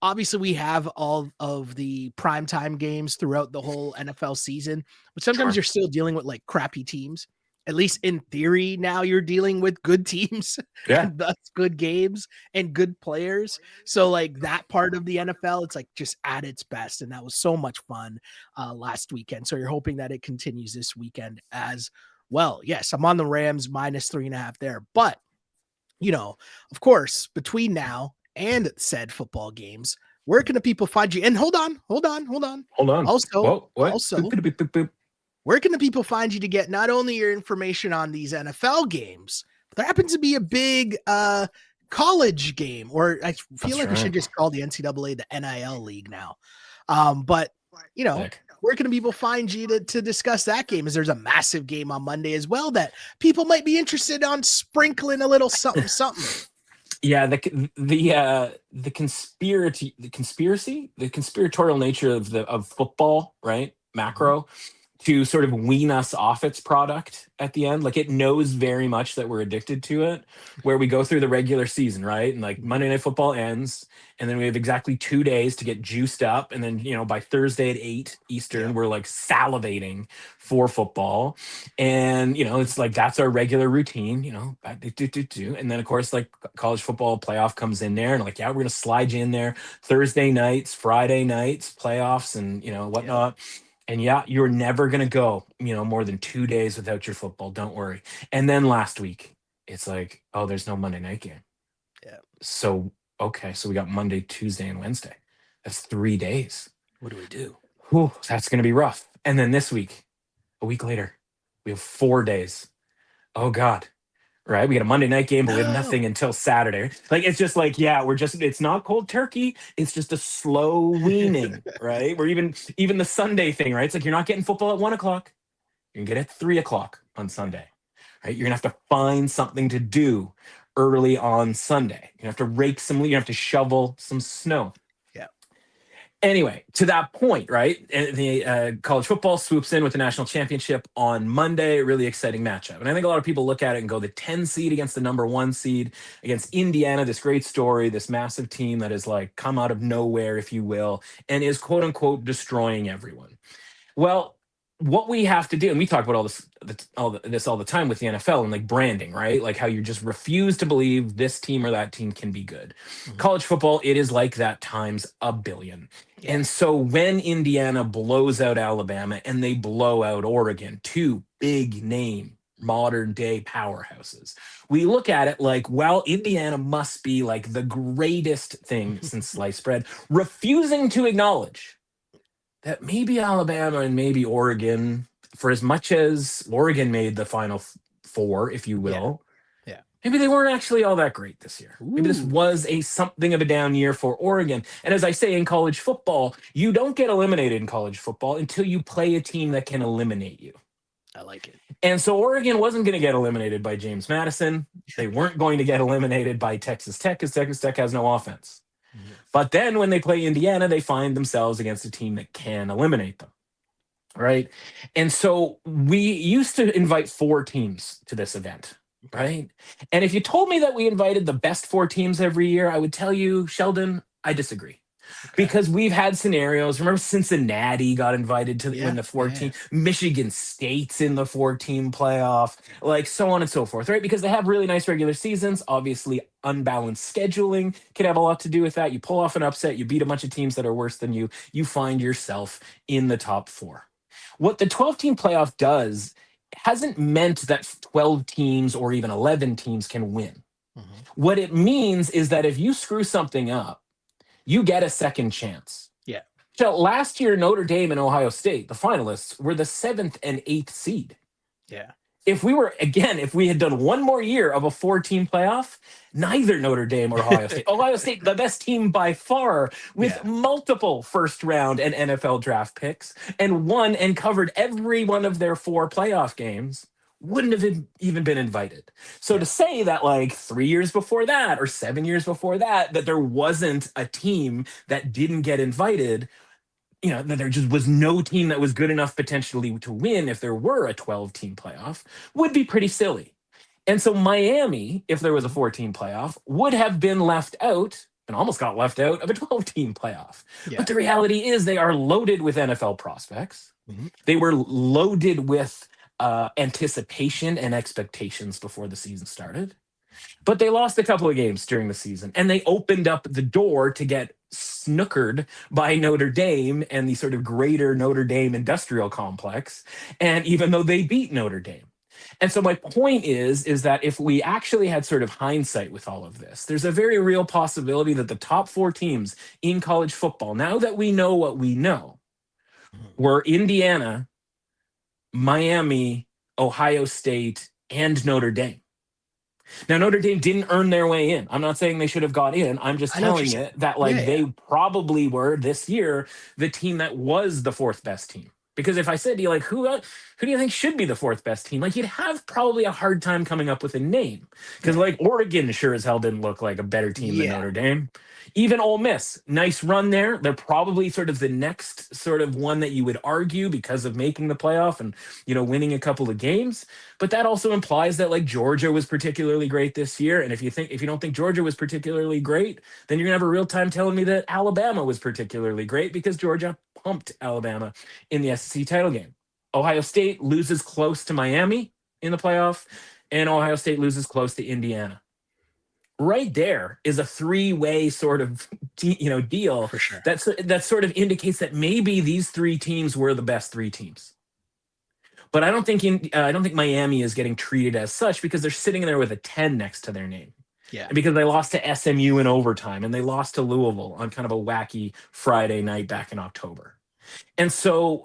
obviously we have all of the primetime games throughout the whole NFL season, but sometimes you're still dealing with like crappy teams. At least in theory, now you're dealing with good teams and thus good games and good players. So like that part of the NFL, it's like just at its best. And that was so much fun last weekend. So you're hoping that it continues this weekend as well. Yes, I'm on the Rams minus 3.5 there. But, of course, between now and said football games, where can the people find you? And hold on. Also, where can the people find you to get not only your information on these NFL games, but there happens to be a big college game, or I feel we should just call the NCAA the NIL league now. But, where can people find you to discuss that game? As there's a massive game on Monday as well that people might be interested on sprinkling a little something. Yeah, the conspiratorial nature of football, right? Macro. To sort of wean us off its product at the end. Like it knows very much that we're addicted to it, where we go through the regular season, right? And like Monday Night Football ends, and then we have exactly 2 days to get juiced up. And then, by Thursday at 8 Eastern, we're like salivating for football. And, it's like, that's our regular routine, and then of course, like college football playoff comes in there and like, we're going to slide you in there Thursday nights, Friday nights, playoffs and, whatnot. And you're never going to go, more than 2 days without your football. Don't worry. And then last week, it's like, oh, there's no Monday night game. Yeah. So, okay. So we got Monday, Tuesday, and Wednesday. That's 3 days. What do we do? Whew, that's going to be rough. And then this week, a week later, we have 4 days. Oh, God. Right, we got a Monday night game, but we have nothing until Saturday. Like it's just like, it's not cold turkey. It's just a slow weaning, right? We're even the Sunday thing, right? It's like you're not getting football at 1 o'clock. You can get it at 3 o'clock on Sunday, right? You're gonna have to find something to do early on Sunday. You have to you have to shovel some snow. Anyway, to that point, right? The college football swoops in with the national championship on Monday. Really exciting matchup. And I think a lot of people look at it and go, the 10 seed against the number 1 seed against Indiana, this great story, this massive team that is like come out of nowhere, if you will, and is quote unquote destroying everyone. Well, what we have to do, and we talk about all the time with the NFL and like branding, right? Like how you just refuse to believe this team or that team can be good. College football, it is like that times a billion. Yeah. And so when Indiana blows out Alabama and they blow out Oregon, two big name modern day powerhouses, we look at it like, well, Indiana must be like the greatest thing since sliced bread, refusing to acknowledge that maybe Alabama and maybe Oregon, for as much as Oregon made the Final Four, if you will, maybe they weren't actually all that great this year. Ooh. Maybe this was something of a down year for Oregon. And as I say, in college football, you don't get eliminated in college football until you play a team that can eliminate you. I like it. And so Oregon wasn't going to get eliminated by James Madison. They weren't going to get eliminated by Texas Tech because Texas Tech has no offense. But then when they play Indiana, they find themselves against a team that can eliminate them, right? And so we used to invite 4 teams to this event, right? And if you told me that we invited the best 4 teams every year, I would tell you, Sheldon, I disagree. Because we've had scenarios. Remember, Cincinnati got invited to win the 14. Michigan State's in the 14 playoff, like so on and so forth, right? Because they have really nice regular seasons. Obviously, unbalanced scheduling can have a lot to do with that. You pull off an upset, you beat a bunch of teams that are worse than you, you find yourself in the top 4. What the 12-team playoff does hasn't meant that 12 teams or even 11 teams can win. What it means is that if you screw something up, you get a second chance. Yeah. So last year, Notre Dame and Ohio State, the finalists, were the 7th and 8th seed. Yeah. If we had done one more year of a 4-team playoff, neither Notre Dame or Ohio State. Ohio State, the best team by far, with multiple first-round and NFL draft picks, and won and covered every one of their 4 playoff games, wouldn't have even been invited. So to say that like 3 years before that or 7 years before that there wasn't a team that didn't get invited, that there just was no team that was good enough potentially to win if there were a 12-team playoff, would be pretty silly. And so Miami, if there was a 4-team playoff, would have been left out and almost got left out of a 12-team playoff. Yeah. But the reality is they are loaded with NFL prospects. They were loaded with anticipation and expectations before the season started. But they lost a couple of games during the season, and they opened up the door to get snookered by Notre Dame and the sort of greater Notre Dame industrial complex, and even though they beat Notre Dame. And so my point is that if we actually had sort of hindsight with all of this, there's a very real possibility that the top 4 teams in college football, now that we know what we know, were Indiana, Miami, Ohio State, and Notre Dame. Now, Notre Dame didn't earn their way in. I'm not saying they should have got in. I'm just telling you that they probably were this year the team that was the 4th best team. Because if I said to you, like, who do you think should be the 4th best team? Like, you'd have probably a hard time coming up with a name. Because, like, Oregon sure as hell didn't look like a better team than Notre Dame. Even Ole Miss, nice run there. They're probably sort of the next sort of one that you would argue because of making the playoff and, winning a couple of games. But that also implies that, like, Georgia was particularly great this year. And if you don't think Georgia was particularly great, then you're going to have a real time telling me that Alabama was particularly great because Georgia pumped Alabama in the SEC title game. Ohio State loses close to Miami in the playoff, and Ohio State loses close to Indiana. Right there is a 3-way sort of deal. For sure. That sort of indicates that maybe these 3 teams were the best 3 teams. But I don't think Miami is getting treated as such because they're sitting there with a 10 next to their name. Yeah. Because they lost to SMU in overtime and they lost to Louisville on kind of a wacky Friday night back in October. And so,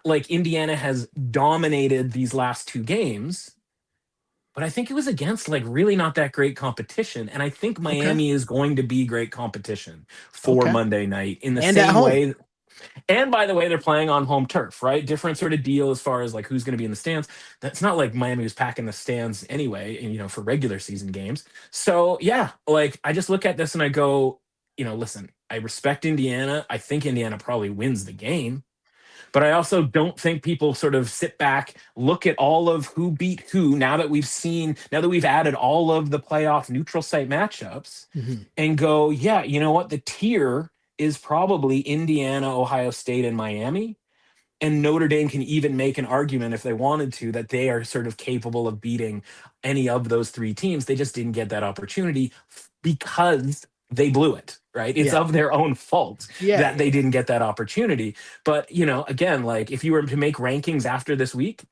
like Indiana has dominated these last 2 games, but I think it was against like really not that great competition. And I think Miami is going to be great competition for Monday night in the same way. And by the way, they're playing on home turf, right? Different sort of deal as far as like who's going to be in the stands. That's not like Miami was packing the stands anyway, and, for regular season games. So like I just look at this and I go, listen, I respect Indiana. I think Indiana probably wins the game. But I also don't think people sort of sit back, look at all of who beat who now that we've added all of the playoff neutral site matchups and go, you know what? The tier is probably Indiana, Ohio State, and Miami. And Notre Dame can even make an argument if they wanted to that they are sort of capable of beating any of those three teams. They just didn't get that opportunity because they blew it, right? It's of their own fault that they didn't get that opportunity. But, again, like if you were to make rankings after this week,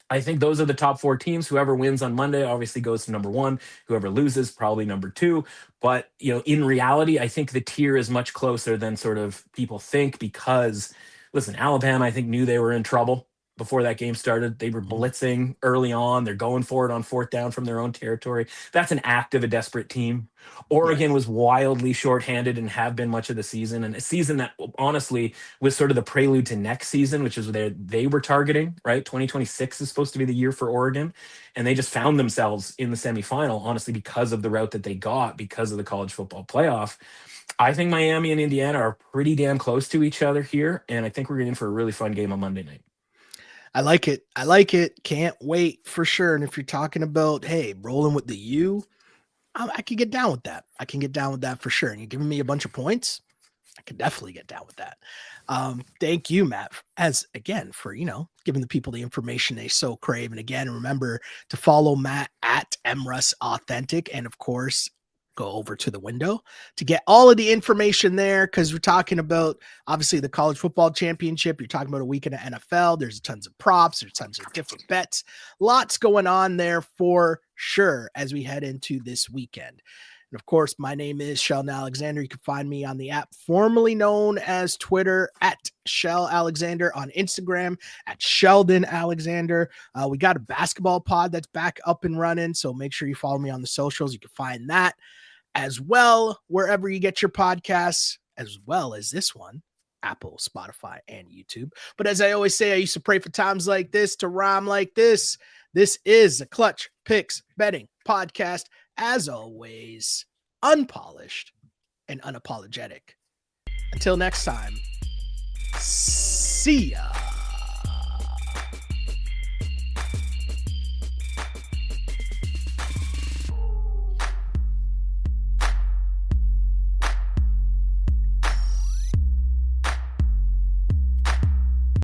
I think those are the top four teams. Whoever wins on Monday obviously goes to number one. Whoever loses, probably number two. But, in reality, I think the tier is much closer than sort of people think because, listen, Alabama, I think, knew they were in trouble before that game started. They were blitzing early on. They're going for it on fourth down from their own territory. That's an act of a desperate team. Oregon was wildly shorthanded and have been much of the season. And a season that honestly was sort of the prelude to next season, which is where they were targeting, right? 2026 is supposed to be the year for Oregon. And they just found themselves in the semifinal, honestly, because of the route that they got, because of the college football playoff. I think Miami and Indiana are pretty damn close to each other here. And I think we're in for a really fun game on Monday night. I like it. Can't wait for sure. And if you're talking about, hey, rolling with the U, I can get down with that. I can get down with that for sure. And you're giving me a bunch of points, I can definitely get down with that. Thank you, Matt, as again for, giving the people the information they so crave. And again, remember to follow Matt at MRUS Authentic. And of course, go over to the window to get all of the information there, because we're talking about obviously the college football championship. You're talking about a week in the NFL. There's tons of props. There's tons of different bets. Lots going on there for sure as we head into this weekend. And of course, my name is Sheldon Alexander. You can find me on the app formerly known as Twitter at Shell Alexander, on Instagram at Sheldon Alexander. We got a basketball pod that's back up and running, so make sure you follow me on the socials. You can find that as well wherever you get your podcasts, as well as this one, Apple, Spotify, and YouTube. But as I always say, I used to pray for times like this to rhyme like this. This is a Clutch Picks Betting Podcast. As always, unpolished and unapologetic. Until next time, see ya.